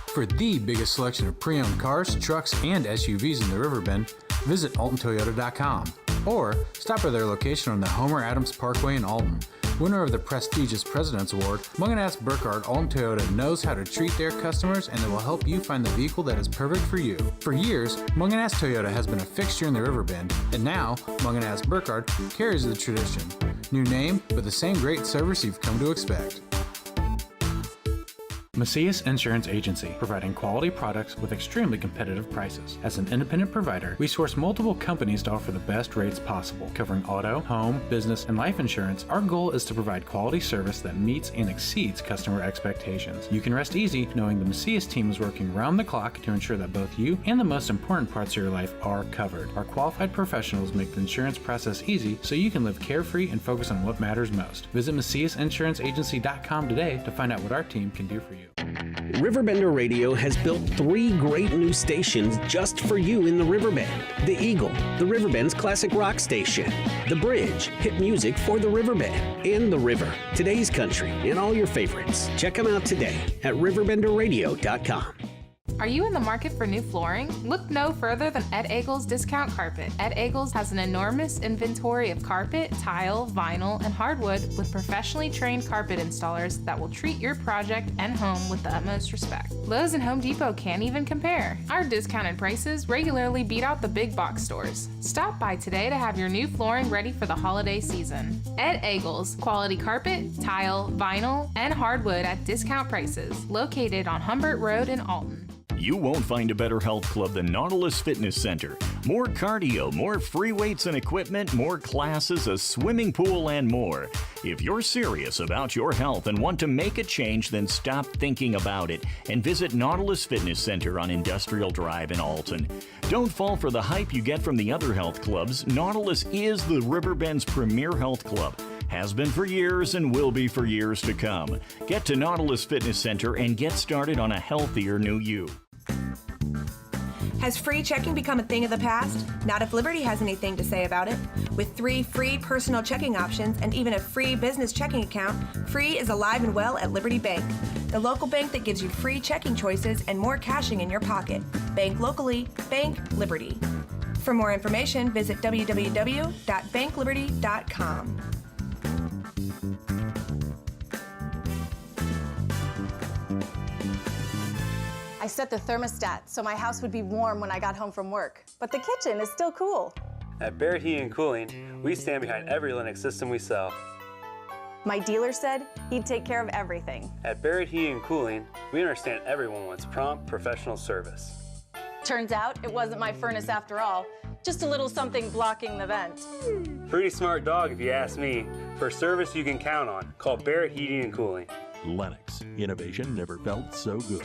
Speaker 12: For the biggest selection of pre-owned cars, trucks, and SUVs in the Riverbend, visit AltonToyota.com or stop by their location on the Homer Adams Parkway in Alton. Winner of the prestigious President's Award, Munganess Burkhardt Alton Toyota knows how to treat their customers, and they will help you find the vehicle that is perfect for you. For years, Munganess Toyota has been a fixture in the Riverbend, and now Munganess Burkhardt carries the tradition. New name, but the same great service you've come to expect.
Speaker 13: Macias Insurance Agency, providing quality products with extremely competitive prices. As an independent provider, we source multiple companies to offer the best rates possible. Covering auto, home, business, and life insurance, our goal is to provide quality service that meets and exceeds customer expectations. You can rest easy knowing the Macias team is working round the clock to ensure that both you and the most important parts of your life are covered. Our qualified professionals make the insurance process easy so you can live carefree and focus on what matters most. Visit MaciasInsuranceAgency.com today to find out what our team can do for you.
Speaker 5: RiverBender Radio has built 3 great new stations just for you in the Riverbend. The Eagle, the Riverbend's classic rock station. The Bridge, hit music for the Riverbend. And The River, today's country, and all your favorites. Check them out today at RiverBenderRadio.com.
Speaker 14: Are you in the market for new flooring? Look no further than Ed Eagles Discount Carpet. Ed Eagles has an enormous inventory of carpet, tile, vinyl, and hardwood with professionally trained carpet installers that will treat your project and home with the utmost respect. Lowe's and Home Depot can't even compare. Our discounted prices regularly beat out the big box stores. Stop by today to have your new flooring ready for the holiday season. Ed Eagles, quality carpet, tile, vinyl, and hardwood at discount prices, located on Humbert Road in Alton.
Speaker 4: You won't find a better health club than Nautilus Fitness Center. More cardio, more free weights and equipment, more classes, a swimming pool, and more. If you're serious about your health and want to make a change, then stop thinking about it and visit Nautilus Fitness Center on Industrial Drive in Alton. Don't fall for the hype you get from the other health clubs. Nautilus is the Riverbend's premier health club. Has been for years and will be for years to come. Get to Nautilus Fitness Center and get started on a healthier new you.
Speaker 15: Has free checking become a thing of the past? Not if Liberty has anything to say about it. With 3 free personal checking options and even a free business checking account, free is alive and well at Liberty Bank, the local bank that gives you free checking choices and more cashing in your pocket. Bank locally, bank Liberty. For more information, visit www.bankliberty.com.
Speaker 16: I set the thermostat so my house would be warm when I got home from work, but the kitchen is still cool.
Speaker 17: At Barrett Heating and Cooling, we stand behind every Linux system we sell.
Speaker 16: My dealer said he'd take care of everything.
Speaker 17: At Barrett Heating and Cooling, we understand everyone wants prompt, professional service.
Speaker 16: Turns out it wasn't my furnace after all, just a little something blocking the vent.
Speaker 17: Pretty smart dog if you ask me. For service you can count on, call Barrett Heating and Cooling.
Speaker 18: Lennox. Innovation never felt so good.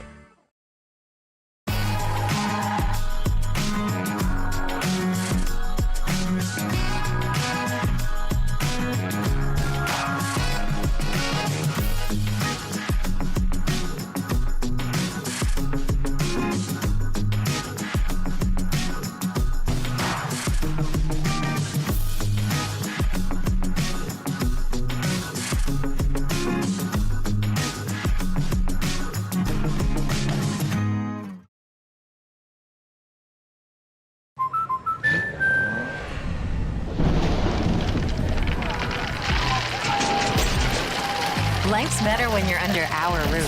Speaker 3: Life's better when you're under our roof.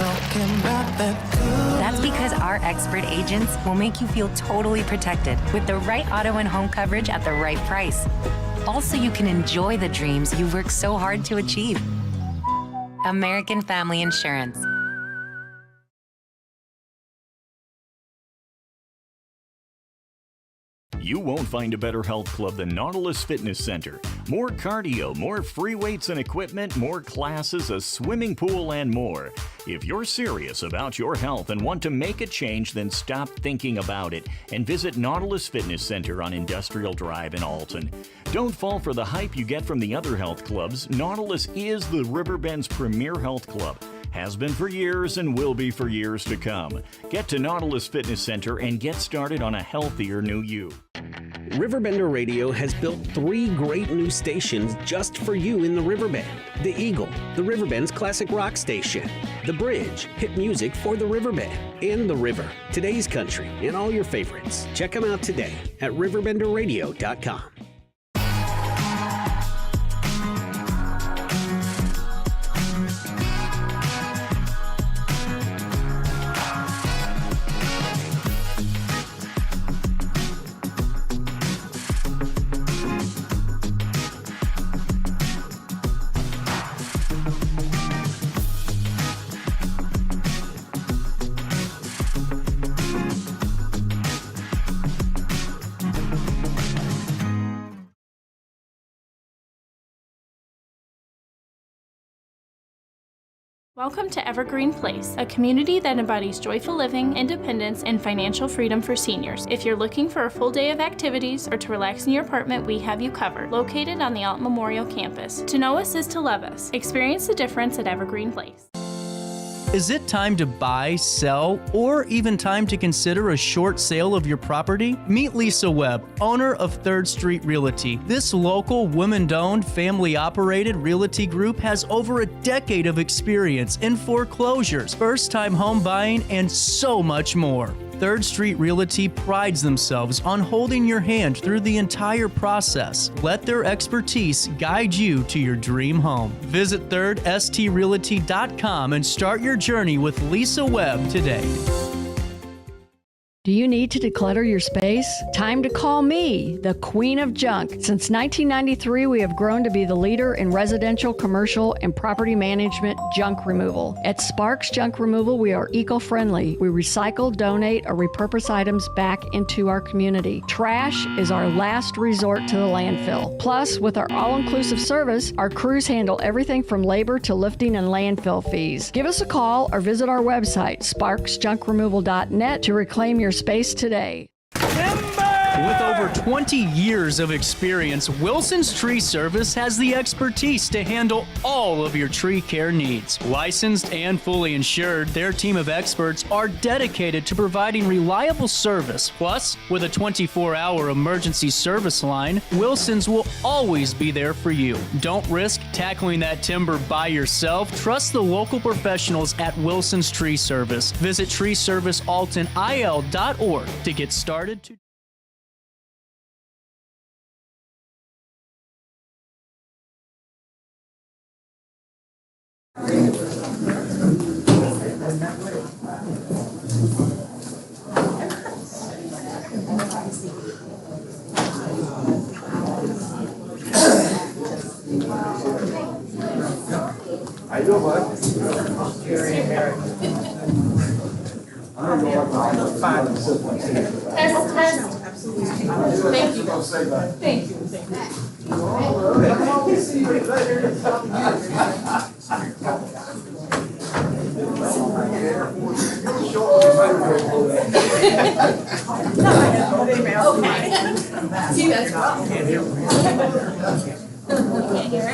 Speaker 3: That's because our expert agents will make you feel totally protected with the right auto and home coverage at the right price. Also, you can enjoy the dreams you've worked so hard to achieve. American Family Insurance.
Speaker 4: You won't find a better health club than Nautilus Fitness Center. More cardio, more free weights and equipment, more classes, a swimming pool, and more. If you're serious about your health and want to make a change, then stop thinking about it and visit Nautilus Fitness Center on Industrial Drive in Alton. Don't fall for the hype you get from the other health clubs. Nautilus is the Riverbend's premier health club. Has been for years and will be for years to come. Get to Nautilus Fitness Center and get started on a healthier new you.
Speaker 5: RiverBender Radio has built 3 great new stations just for you in the Riverbend. The Eagle, the Riverbend's classic rock station. The Bridge, hit music for the Riverbend. And The River, today's country, and all your favorites. Check them out today at RiverBender.com.
Speaker 8: Welcome to Evergreen Place, a community that embodies joyful living, independence, and financial freedom for seniors. If you're looking for a full day of activities or to relax in your apartment, we have you covered. Located on the Alton Memorial campus. To know us is to love us. Experience the difference at Evergreen Place.
Speaker 1: Is it time to buy, sell, or even time to consider a short sale of your property? Meet Lisa Webb, owner of 3rd Street Realty. This local, woman-owned, family-operated realty group has over a decade of experience in foreclosures, first-time home buying, and so much more. 3rd Street Realty prides themselves on holding your hand through the entire process. Let their expertise guide you to your dream home. Visit 3rdstrealty.com and start your journey with Lisa Webb today.
Speaker 9: Do you need to declutter your space? Time to call me, the Queen of Junk. Since 1993, we have grown to be the leader in residential, commercial, and property management junk removal. At Sparks Junk Removal, we are eco-friendly. We recycle, donate, or repurpose items back into our community. Trash is our last resort to the landfill. Plus, with our all-inclusive service, our crews handle everything from labor to lifting and landfill fees. Give us a call or visit our website, sparksjunkremoval.net, to reclaim your space today.
Speaker 1: With over 20 years of experience, Wilson's Tree Service has the expertise to handle all of your tree care needs. Licensed and fully insured, their team of experts are dedicated to providing reliable service. Plus, with a 24-hour emergency service line, Wilson's will always be there for you. Don't risk tackling that timber by yourself. Trust the local professionals at Wilson's Tree Service. Visit treeservicealtonil.org to get started today.
Speaker 2: How you doing, bud? Test. Thank you. Thank you. See, that's well. Can't hear it.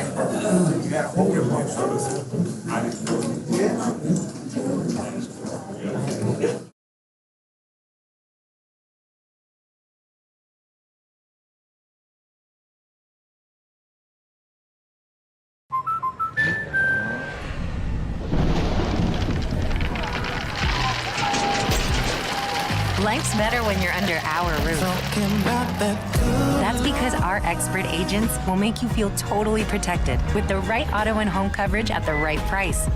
Speaker 3: Life's better when you're under our roof. That's because our expert agents will make you feel totally protected with the right auto and home coverage at the right price.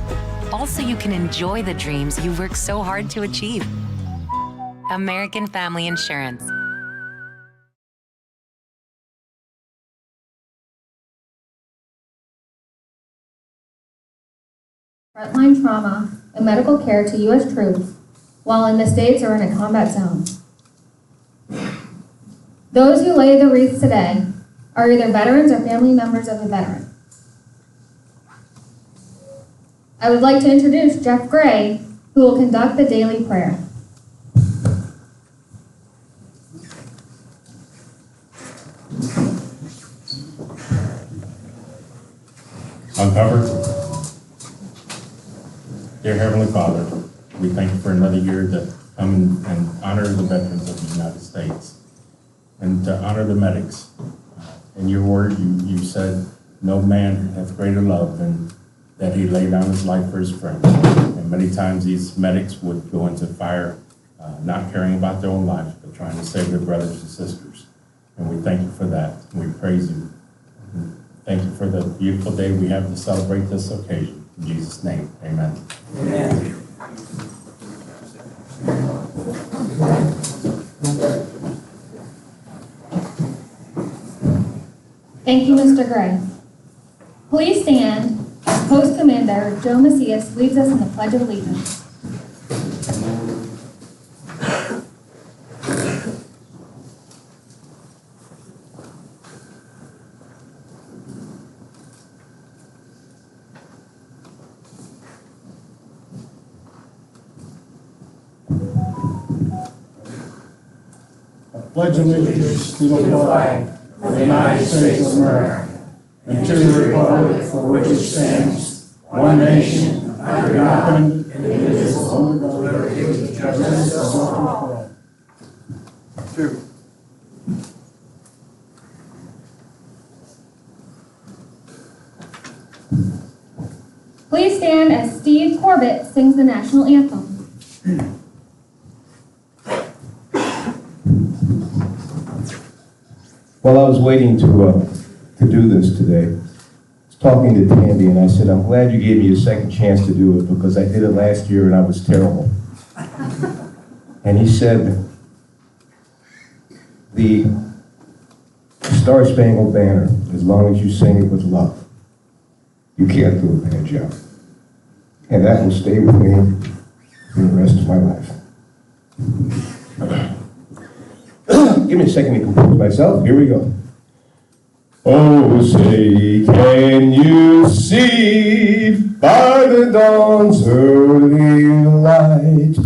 Speaker 3: Also, you can enjoy the dreams you worked so hard to achieve. American Family Insurance.
Speaker 11: Frontline trauma and medical care to U.S. troops while in the States or in a combat zone. Those who lay the wreath today are either veterans or family members of a veteran. I would like to introduce Jeff Gray, who will conduct the daily prayer.
Speaker 22: Uncovered. Dear Heavenly Father, we thank you for another year to come and honor the veterans of the United States and to honor the medics. In your word, you said, no man hath greater love than that he laid down his life for his friends. And many times these medics would go into fire, not caring about their own lives, but trying to save their brothers and sisters. And we thank you for that. And we praise you. Thank you for the beautiful day we have to celebrate this occasion. In Jesus' name, amen. Amen.
Speaker 11: Thank you, Mr. Gray. Please stand as Post Commander Joe Macias leads us in the Pledge of Allegiance.
Speaker 2: Pledge allegiance to the flag of the United States of America and to the republic for which it stands, one nation, under God, indivisible, with liberty and justice for all. Two.
Speaker 11: Please stand as Steve Corbett sings the national anthem.
Speaker 6: While I was waiting to do this today, I was talking to Tandy and I said, I'm glad you gave me a second chance to do it because I did it last year and I was terrible. And he said, the Star Spangled Banner, as long as you sing it with love, you can't do a bad job. And that will stay with me for the rest of my life. Give me a second to compose myself. Here we go. Oh, say, can you see by the dawn's early light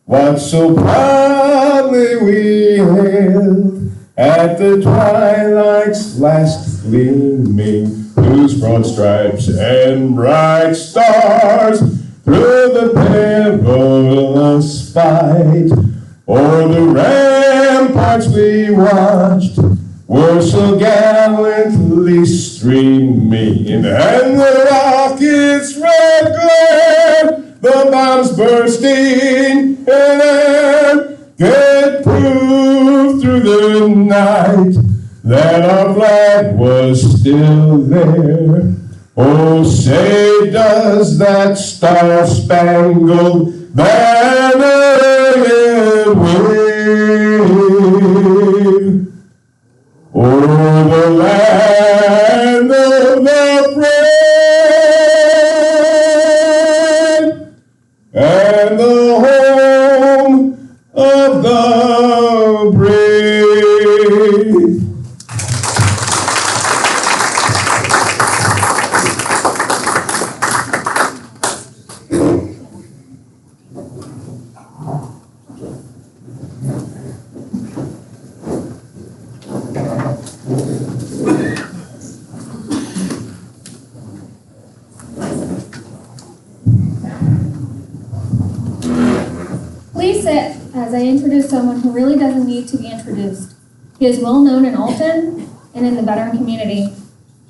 Speaker 6: what so proudly we hailed at the twilight's last gleaming, whose broad stripes and bright stars through the perilous fight o'er the ramparts we watched were so gallantly streaming, and the rockets' red glare, the bombs bursting in air, gave proof through the night that our flag was still there. Oh, say, does that star-spangled banner yet wave o'er the land of the brave and the home of the brave?
Speaker 11: Please sit as I introduce someone who really doesn't need to be introduced. He is well known in Alton and in the veteran community.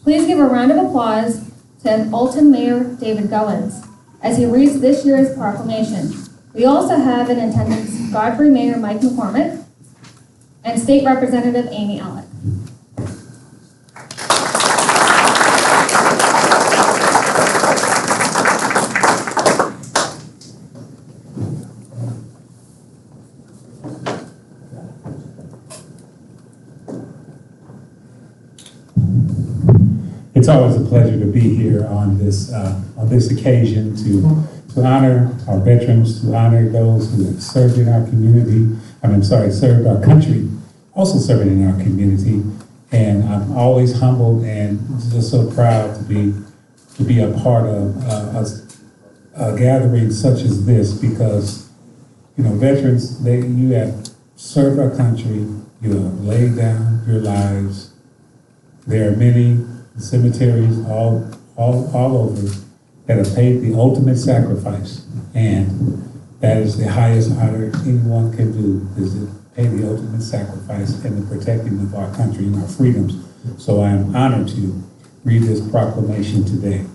Speaker 11: Please give a round of applause to Alton Mayor David Goins as he reads this year's proclamation. We also have in attendance Godfrey Mayor Mike McCormick and State Representative Amy Allen.
Speaker 7: It's always a pleasure to be here on this occasion to honor our veterans, to honor those who have served in our community. Served our country, also serving in our community. And I'm always humbled and just so proud to be a part of a gathering such as this, because veterans, you have served our country, you have laid down your lives. There are many cemeteries all over that have paid the ultimate sacrifice, and that is the highest honor anyone can do, is to pay the ultimate sacrifice in the protecting of our country and our freedoms. So I am honored to read this proclamation today.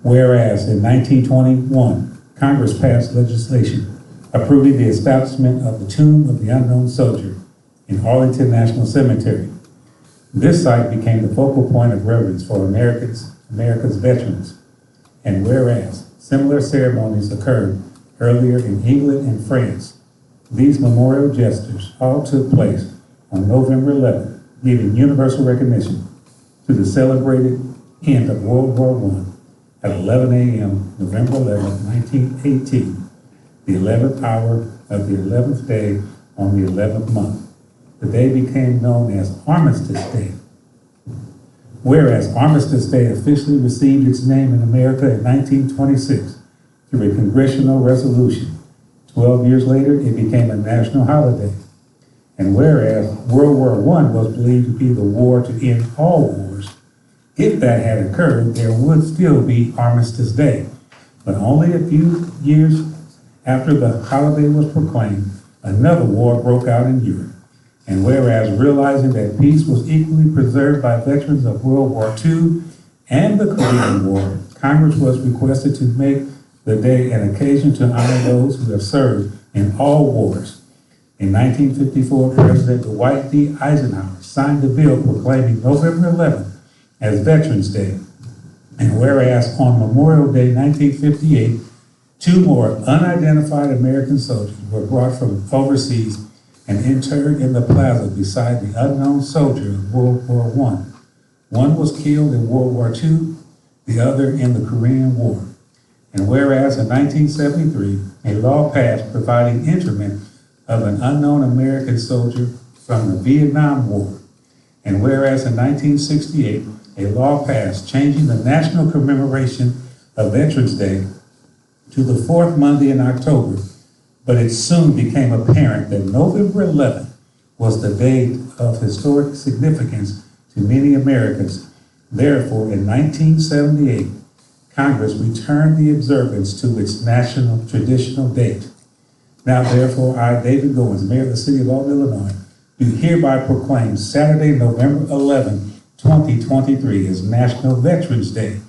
Speaker 7: Whereas in 1921, Congress passed legislation approving the establishment of the Tomb of the Unknown Soldier in Arlington National Cemetery. This site became the focal point of reverence for America's veterans. And whereas similar ceremonies occurred earlier in England and France, these memorial gestures all took place on November 11th, giving universal recognition to the celebrated end of World War I at 11 a.m. November 11, 1918, the 11th hour of the 11th day on the 11th month. The day became known as Armistice Day. Whereas Armistice Day officially received its name in America in 1926 through a congressional resolution. 12 years later, it became a national holiday. And whereas World War I was believed to be the war to end all wars, if that had occurred, there would still be Armistice Day. But only a few years after the holiday was proclaimed, another war broke out in Europe. And whereas realizing that peace was equally preserved by veterans of World War II and the Korean War, Congress was requested to make the day an occasion to honor those who have served in all wars. In 1954, President Dwight D. Eisenhower signed the bill proclaiming November 11th as Veterans Day. And whereas on Memorial Day 1958, 2 more unidentified American soldiers were brought from overseas and interred in the plaza beside the unknown soldier of World War I. One was killed in World War II, the other in the Korean War. And whereas in 1973, a law passed providing interment of an unknown American soldier from the Vietnam War. And whereas in 1968, a law passed changing the national commemoration of Veterans Day to the 4th Monday in October, but it soon became apparent that November 11th was the date of historic significance to many Americans. Therefore, in 1978, Congress returned the observance to its national traditional date. Now, therefore, I, David Goins, Mayor of the City of Alton, Illinois, do hereby proclaim Saturday, November 11, 2023 as National Veterans Day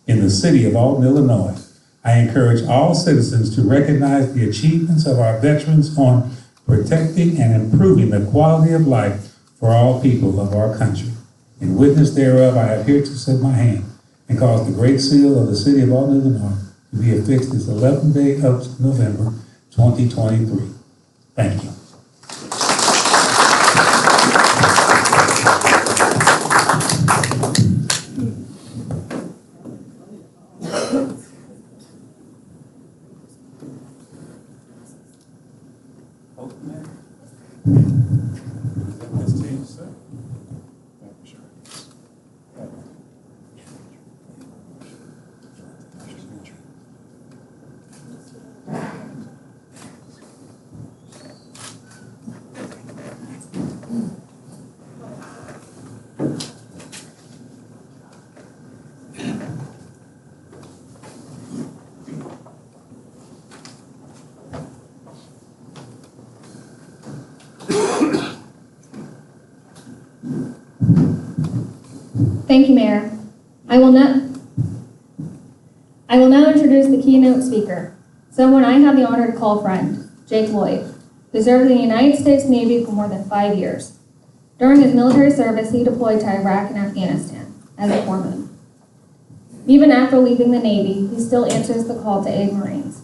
Speaker 7: in the City of Alton, Illinois. I encourage all citizens to recognize the achievements of our veterans on protecting and improving the quality of life for all people of our country. In witness thereof, I have here to set my hand and cause the great seal of the City of Alton, Illinois to be affixed this 11th day of November, 2023. Thank you.
Speaker 11: Thank you, Mayor. I will now introduce the keynote speaker, someone I have the honor to call friend, Jake Lloyd, who served in the United States Navy for more than 5 years. During his military service, he deployed to Iraq and Afghanistan as a foreman. Even after leaving the Navy, he still answers the call to aid Marines.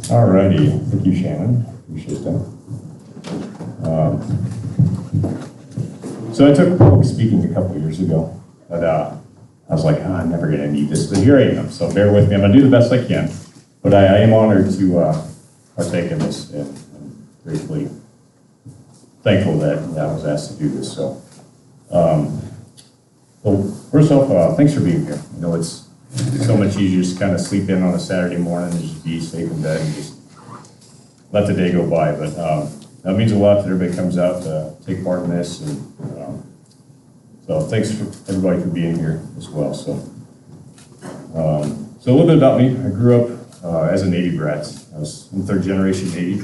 Speaker 10: Alrighty, thank you, Shannon. Appreciate that. So I took public speaking a couple years ago, but I was like, I'm never going to need this, but here I am. So bear with me. I'm going to do the best I can, but I am honored to partake in this, and I'm gratefully thankful that I was asked to do this. So, well, first off, thanks for being here. I know it's so much easier to kind of sleep in on a Saturday morning and just be safe in bed and just let the day go by. But that means a lot that everybody comes out to take part in this. And so thanks for everybody for being here as well. So, so a little bit about me. I grew up as a Navy brat. I was in 3rd generation Navy.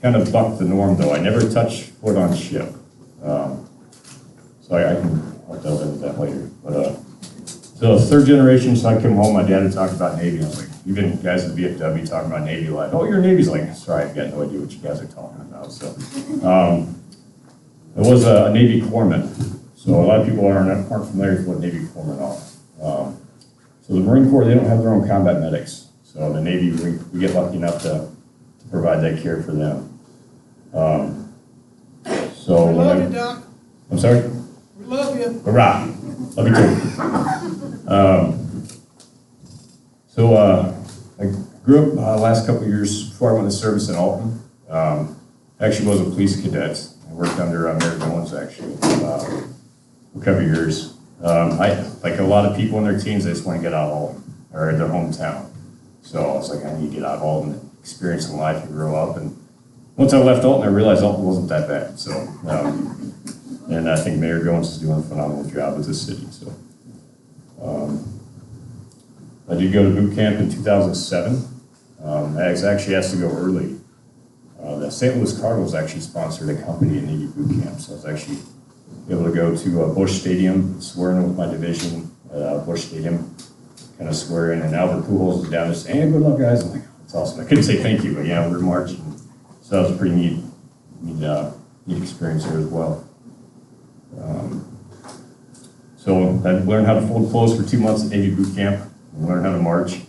Speaker 10: Kind of bucked the norm though. I never touched foot on ship. So I'll delve into that later. But so 3rd generation, so I come home, my dad had talked about Navy. I was like, even guys at the VFW talking about Navy life. Oh, you're Navy's like, sorry, I've got no idea what you guys are talking about. So it was a Navy corpsman. So a lot of people aren't familiar with what Navy corpsmen are. So the Marine Corps, they don't have their own combat medics. So the Navy, we get lucky enough to provide that care for them. So
Speaker 2: We love you, Doc.
Speaker 10: I'm sorry?
Speaker 2: We love you.
Speaker 10: Hurrah! Love you too. I grew up last couple of years before I went to service in Alton. Actually was a police cadet. I worked under Mayor Goins actually for a couple of years. Like a lot of people in their teens, they just want to get out of Alton or their hometown. So I was like, I need to get out of Alton, experience some life and grow up. And once I left Alton, I realized Alton wasn't that bad. So, and I think Mayor Goins is doing a phenomenal job with the city. So. I did go to boot camp in 2007. I was actually asked to go early The St. Louis Cardinals actually sponsored a company in Navy boot camp, so I was actually able to go to Busch Stadium, swear in with my division at Busch Stadium, kind of swear in, and Albert Pujols was down just saying, hey, good luck, guys. I'm like, oh, that's awesome. I couldn't say thank you, but yeah, we were marching. So that was a pretty neat experience there as well. So I learned how to fold clothes for 2 months at Navy boot camp, and learned how to march.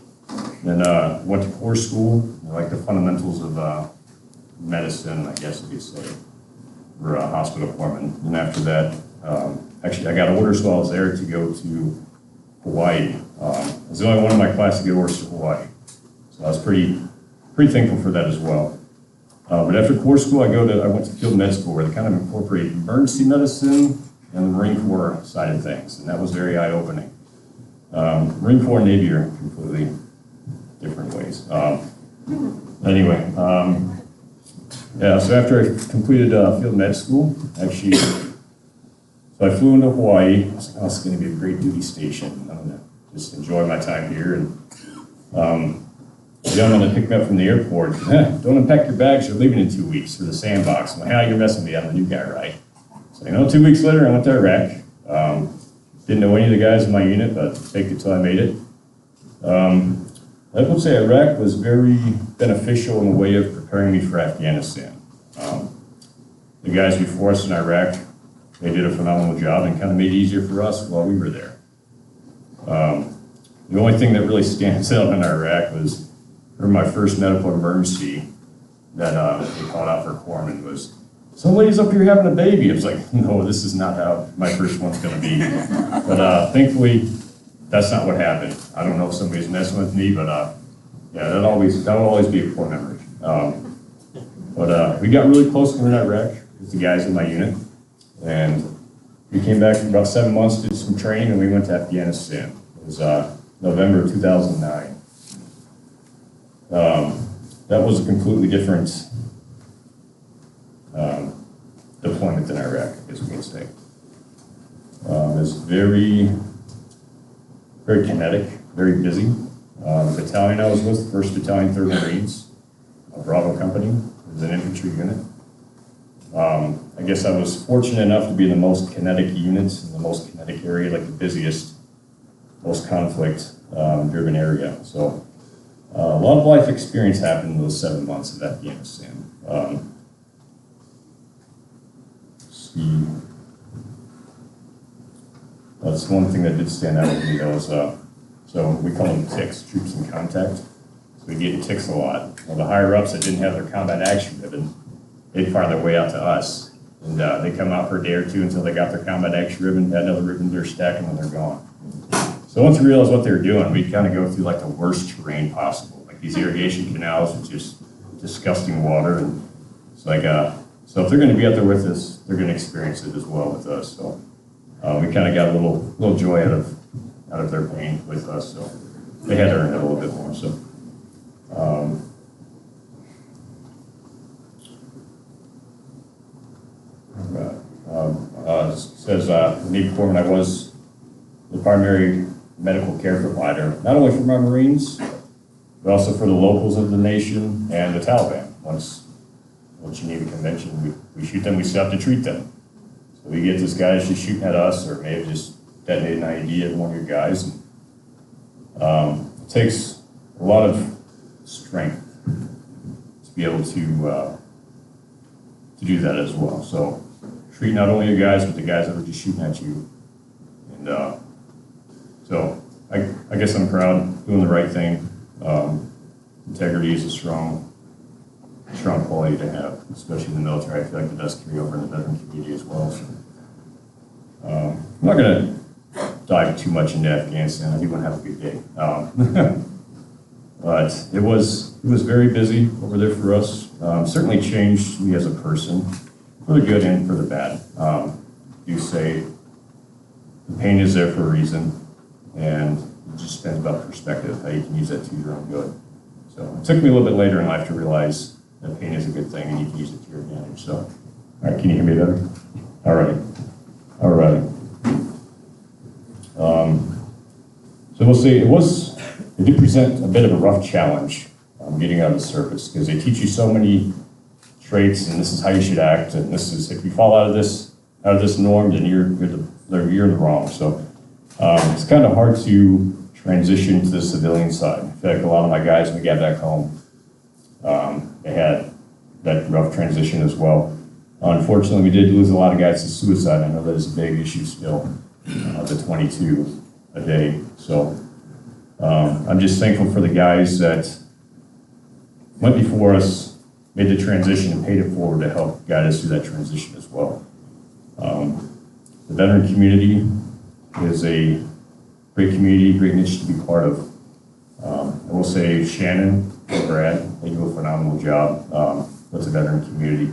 Speaker 10: Then went to Corps school, like the fundamentals of medicine, I guess you could say, for hospital foreman. And after that, actually I got orders while I was there to go to Hawaii. I was the only one in my class to get orders to Hawaii. So I was pretty thankful for that as well. But after Corps school, I went to field med school, where they kind of incorporated emergency medicine and the Marine Corps side of things, and that was very eye-opening. Marine Corps and Navy are completely different ways. Anyway, yeah, so after I completed field med school, actually, so I flew into Hawaii. I was like, oh, it's going to be a great duty station. I'm going to just enjoy my time here. And the gentleman that picked me up from the airport, don't unpack your bags, you're leaving in 2 weeks for the sandbox. I'm like, how you're messing with me, I'm the new guy, right? So, 2 weeks later, I went to Iraq. Didn't know any of the guys in my unit, but faked it till I made it. I would say Iraq was very beneficial in the way of preparing me for Afghanistan. The guys before us in Iraq, they did a phenomenal job and kind of made it easier for us while we were there. The only thing that really stands out in Iraq was, for my first medical emergency that they called out for corpsmen was, some lady's up here having a baby. I was like, no, this is not how my first one's going to be. But thankfully, that's not what happened. I don't know if somebody's messing with me, but yeah, that will always be a core memory. But we got really close when we were in Iraq with the guys in my unit, and we came back for about 7 months, did some training, and we went to Afghanistan. It was November of 2009. That was a completely different deployment in Iraq, I guess we can say. It was very kinetic, very busy. The battalion I was with, 1st Battalion, 3rd Marines, a Bravo company, it was an infantry unit. I guess I was fortunate enough to be in the most kinetic units, in the most kinetic area, like the busiest, most conflict-driven area. So a lot of life experience happened in those 7 months of Afghanistan. That's one thing that did stand out with me, though, was so we call them ticks, troops in contact. So we get ticks a lot. Well, the higher-ups that didn't have their combat action ribbon, they'd find their way out to us. And they come out for a day or two until they got their combat action ribbon, had another ribbon, they're stacking when they're gone. So once we realized what they were doing, we'd kind of go through like the worst terrain possible. Like these irrigation canals with just disgusting water. And it's like, so if they're going to be out there with us, they're going to experience it as well with us. So we kind of got a little joy out of their pain with us. So they had to earn it a little bit more. So. Says Navy Corpsman, I was the primary medical care provider, not only for my Marines, but also for the locals of the nation and the Taliban. Once you need a convention, we shoot them, we still have to treat them. So we get this guy just shooting at us, or maybe just detonated an IED at one of your guys. It takes a lot of strength to be able to do that as well. So treat not only your guys, but the guys that are just shooting at you. And so I guess I'm proud, doing the right thing. Integrity is a strong quality to have, especially in the military. I feel like it does carry over in the veteran community as well. So, I'm not going to dive too much into Afghanistan. I do want to have a good day. But it was very busy over there for us. Certainly changed me as a person, for the good and for the bad. You say the pain is there for a reason, and it just depends about perspective, how you can use that to your own good. So it took me a little bit later in life to realize that pain is a good thing and you can use it to your advantage. So, all right, can you hear me better? All right. So we'll see. It did present a bit of a rough challenge getting out of the service, because they teach you so many traits, and this is how you should act, and this is, if you fall out of this norm, then you're in the wrong. So it's kind of hard to transition to the civilian side. I feel like a lot of my guys, when we got back home, they had that rough transition as well. Unfortunately, we did lose a lot of guys to suicide. I know that is a big issue still, the 22 a day. So I'm just thankful for the guys that went before us, made the transition and paid it forward to help guide us through that transition as well. The veteran community is a great community, great niche to be part of. I will say Shannon and Brad, they do a phenomenal job with the veteran community.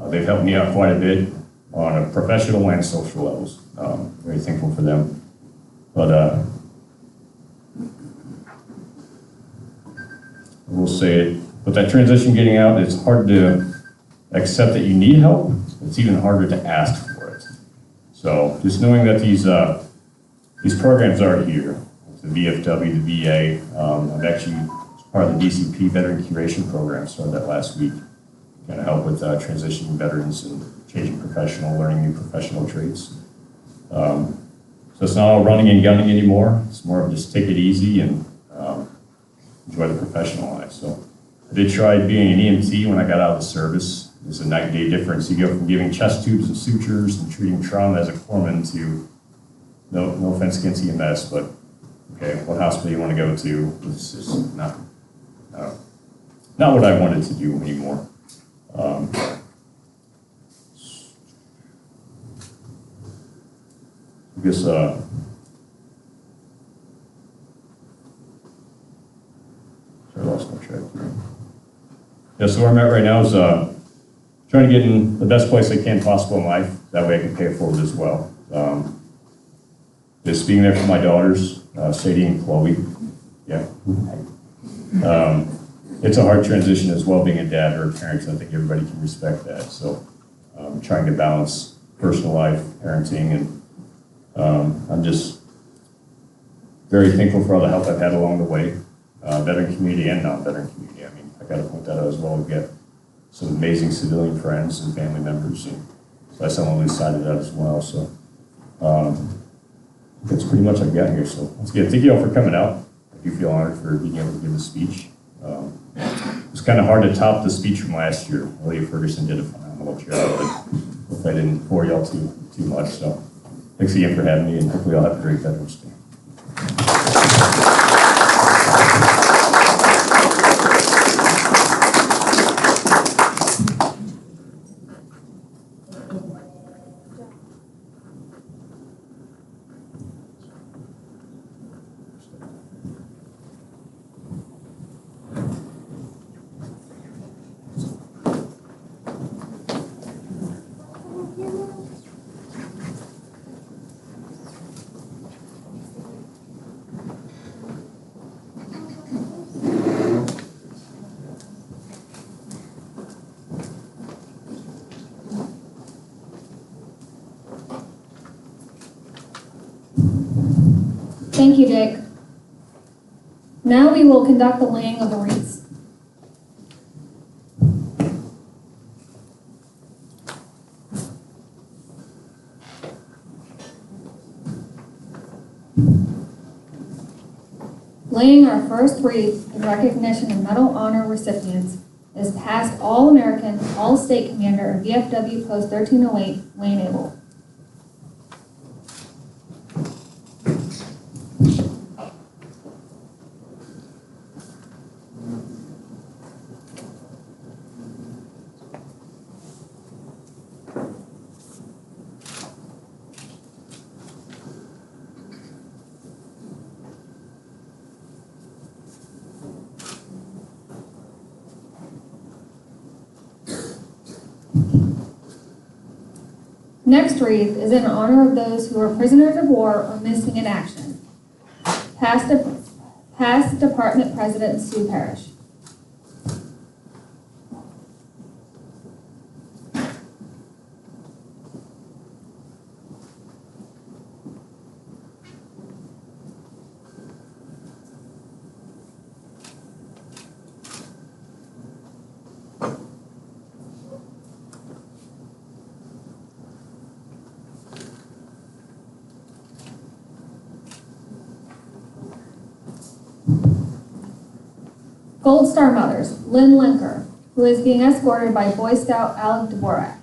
Speaker 10: They've helped me out quite a bit on a professional and social levels. Very thankful for them. But I will say it, with that transition getting out, it's hard to accept that you need help. It's even harder to ask for it. So just knowing that these programs are here, the VFW, the VA, I'm actually part of the DCP Veteran Curation Program, started that last week. Kind of help with transitioning veterans and changing professional, learning new professional traits. So it's not all running and gunning anymore. It's more of just take it easy and enjoy the professional life. So I did try being an EMT when I got out of the service. There's a night and day difference. You go from giving chest tubes and sutures and treating trauma as a corpsman to, no offense against EMS, but okay, what hospital you want to go to? This is not what I wanted to do anymore. I guess sorry, I lost my track here. Yeah, so where I'm at right now is trying to get in the best place I can possible in life. That way I can pay it forward as well. Just being there for my daughters, Sadie and Chloe. Yeah. It's a hard transition as well, being a dad or a parent, so I think everybody can respect that. So trying to balance personal life, parenting, and I'm just very thankful for all the help I've had along the way, veteran community and non-veteran community. I mean, I got to point that out as well. We've got some amazing civilian friends and family members, and so that's on the loose side of that as well. So that's pretty much I've got here. So once again, thank you all for coming out. I do feel honored for being able to give a speech. It was kind of hard to top the speech from last year. Elliot Ferguson did a phenomenal job, but hopefully I didn't bore y'all too much. So thanks again for having me, and hopefully I'll have a great Veterans Day.
Speaker 11: Thank you, Dick. Now we will conduct the laying of the wreaths. Laying our first wreath in recognition of Medal Honor recipients is past All-American, All-State Commander of VFW Post 1308, Wayne Abel. Next wreath is in honor of those who are prisoners of war or missing in action. Past Department President Sue Parrish. Gold Star Mothers, Lynn Linker, who is being escorted by Boy Scout Alec Dvorak.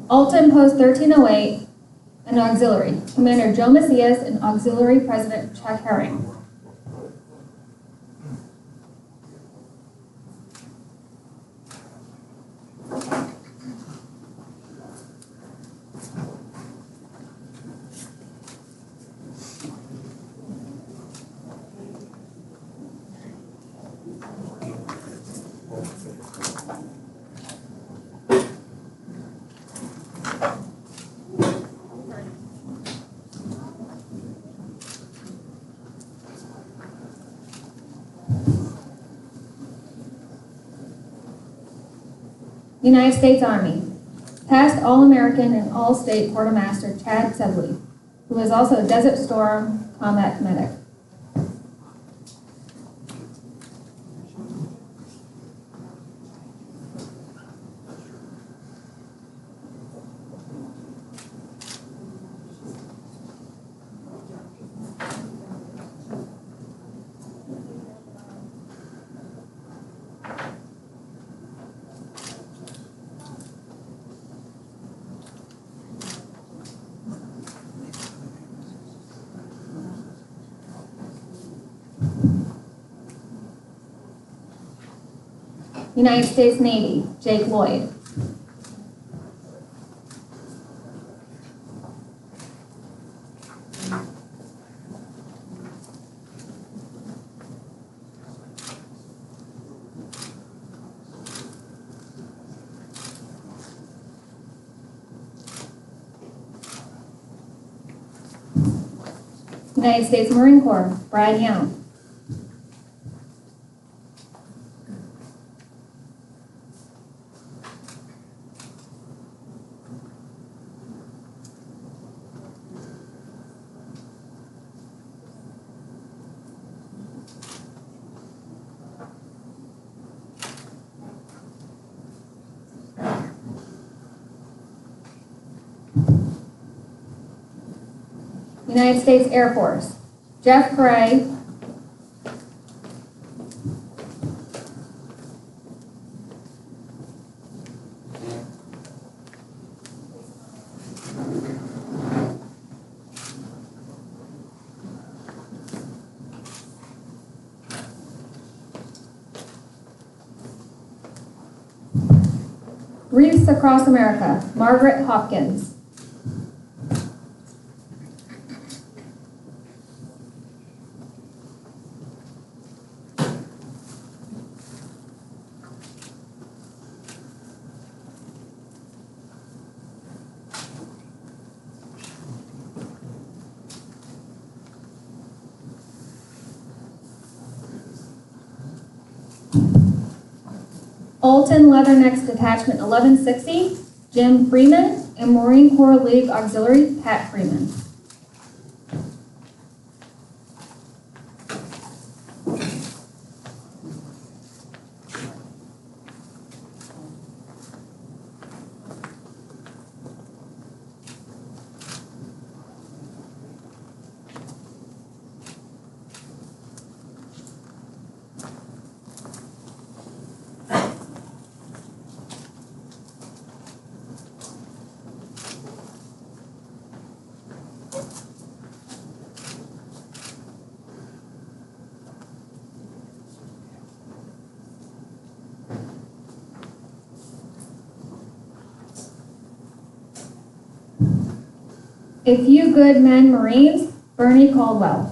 Speaker 11: Alton Post 1308, an auxiliary, Commander Joe Macias and Auxiliary President Chuck Herring. United States Army, past All-American and All-State Quartermaster Chad Sedley, who is also a Desert Storm combat medic. United States Navy, Jake Lloyd. United States Marine Corps, Brad Young. United States Air Force, Jeff Gray. Wreaths Across America, Margaret Hopkins. Alton Leathernecks Detachment 1160, Jim Freeman, and Marine Corps League Auxiliary, Pat Freeman. A Few Good Men Marines, Bernie Caldwell.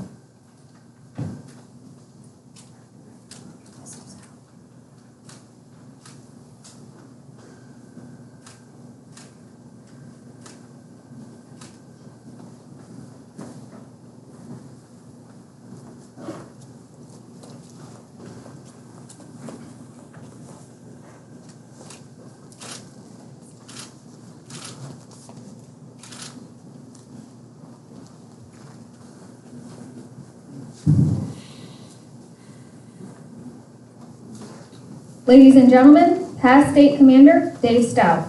Speaker 11: Ladies and gentlemen, past State Commander Dave Stout.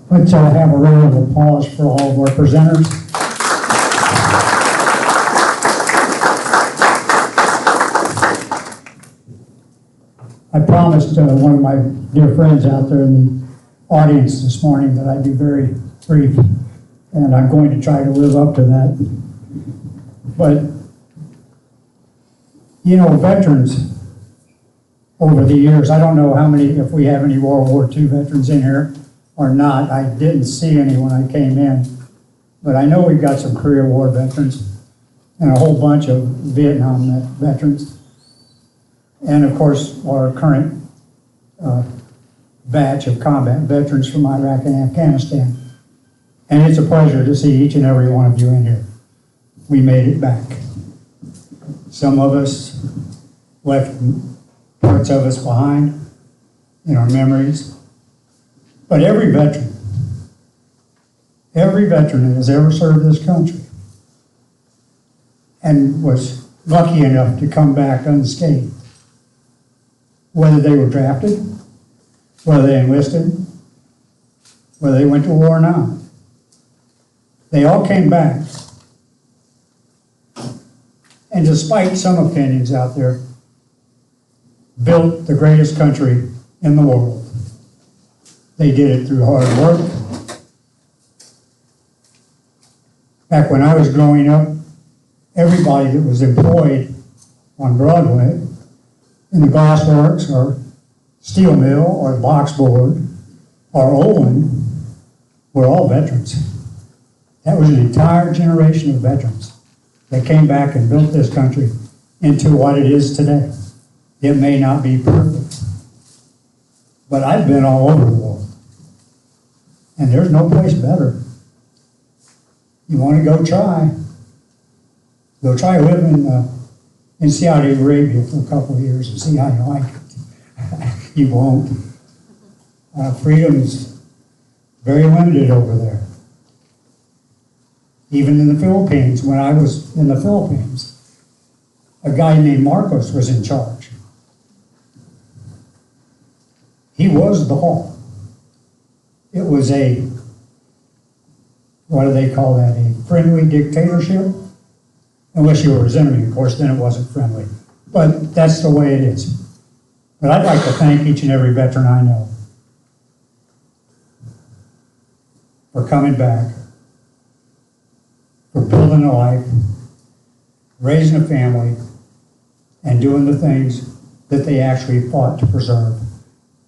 Speaker 2: Let's have a round of applause for all of our presenters. I promised one of my dear friends out there in the audience this morning that I'd be very brief, and I'm going to try to live up to that. But, you know, veterans over the years, I don't know how many, if we have any World War II veterans in here or not. I didn't see any when I came in, but I know we've got some Korea War veterans and a whole bunch of Vietnam veterans. And of course, our current batch of combat veterans from Iraq and Afghanistan. And it's a pleasure to see each and every one of you in here. We made it back. Some of us left parts of us behind in our memories. But every veteran that has ever served this country and was lucky enough to come back unscathed, whether they were drafted, whether they enlisted, whether they went to war or not, they all came back. And despite some opinions out there, built the greatest country in the world. They did it through hard work. Back when I was growing up, everybody that was employed on Broadway in the glass works or steel mill or box board or Olin were all veterans. That was an entire generation of veterans that came back and built this country into what it is today. It may not be perfect, but I've been all over the world, and there's no place better. You want to go try living in Saudi Arabia for a couple of years and see how you like it. You won't. Freedom's very limited over there. Even in the Philippines, when I was in the Philippines, a guy named Marcos was in charge. He was the law. It was a, what do they call that, a friendly dictatorship? Unless you were his enemy, of course, then it wasn't friendly. But that's the way it is. But I'd like to thank each and every veteran I know for coming back, for building a life, raising a family, and doing the things that they actually fought to preserve.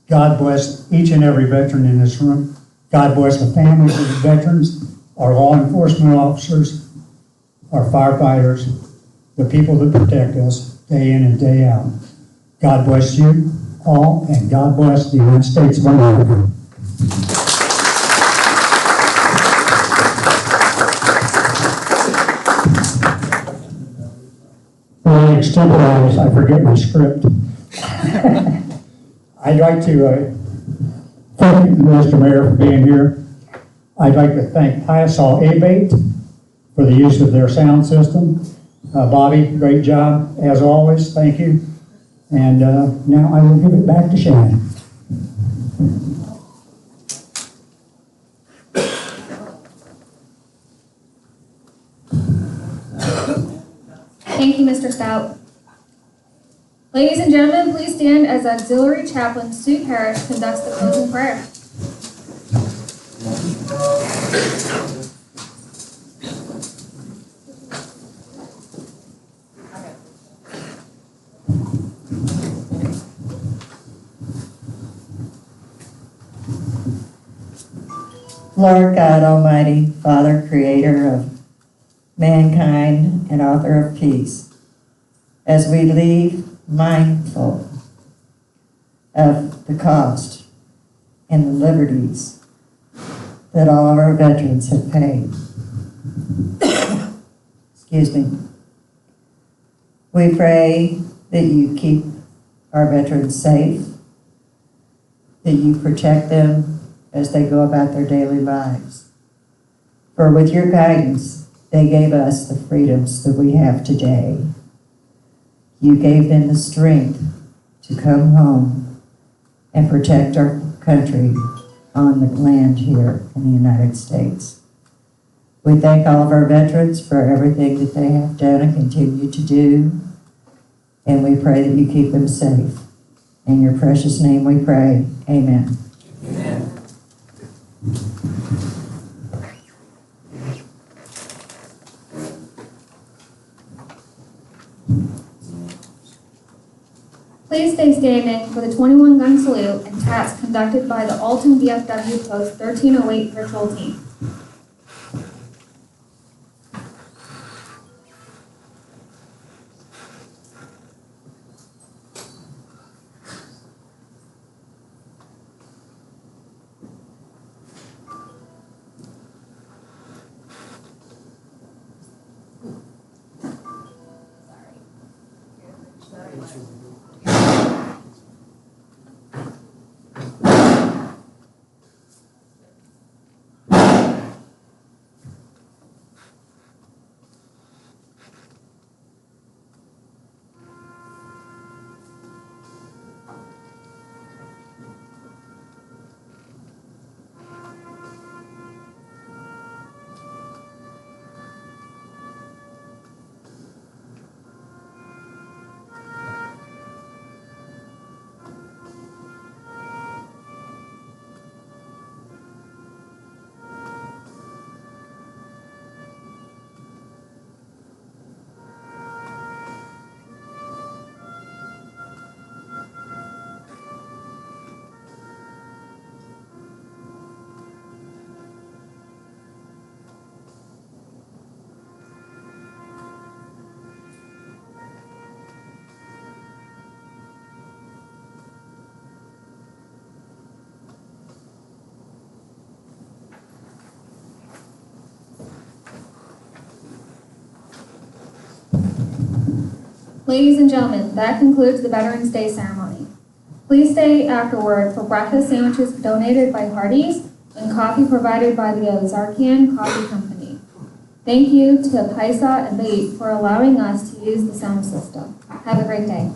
Speaker 2: God bless each and every veteran in this room. God bless the families of the veterans, our law enforcement officers, our firefighters, the people that protect us day in and day out. God bless you all, and God bless the United States of America. Well, extemporize, I forget my script. I'd like to thank you, Mr. Mayor, for being here. I'd like to thank Piasol Abate for the use of their sound system. Bobby, great job, as always, thank you. And now I will give it back to Shannon.
Speaker 11: Thank you, Mr. Stout. Ladies and gentlemen, please stand as Auxiliary Chaplain Sue Parrish conducts the closing prayer.
Speaker 19: Lord God Almighty, Father, Creator of mankind and author of peace, as we leave mindful of the cost and the liberties that all of our veterans have paid. Excuse me. We pray that you keep our veterans safe, that you protect them as they go about their daily lives. For with your guidance, they gave us the freedoms that we have today. You gave them the strength to come home and protect our country on the land here in the United States. We thank all of our veterans for everything that they have done and continue to do, and we pray that you keep them safe. In your precious name we pray, amen.
Speaker 2: Amen.
Speaker 11: Please stay standing for the 21-gun salute and task conducted by the Alton VFW Post 1308 virtual team. Ladies and gentlemen, that concludes the Veterans Day ceremony. Please stay afterward for breakfast sandwiches donated by Hardee's and coffee provided by the Ozarkian Coffee Company. Thank you to Paisa and Bait for allowing us to use the sound system. Have a great day.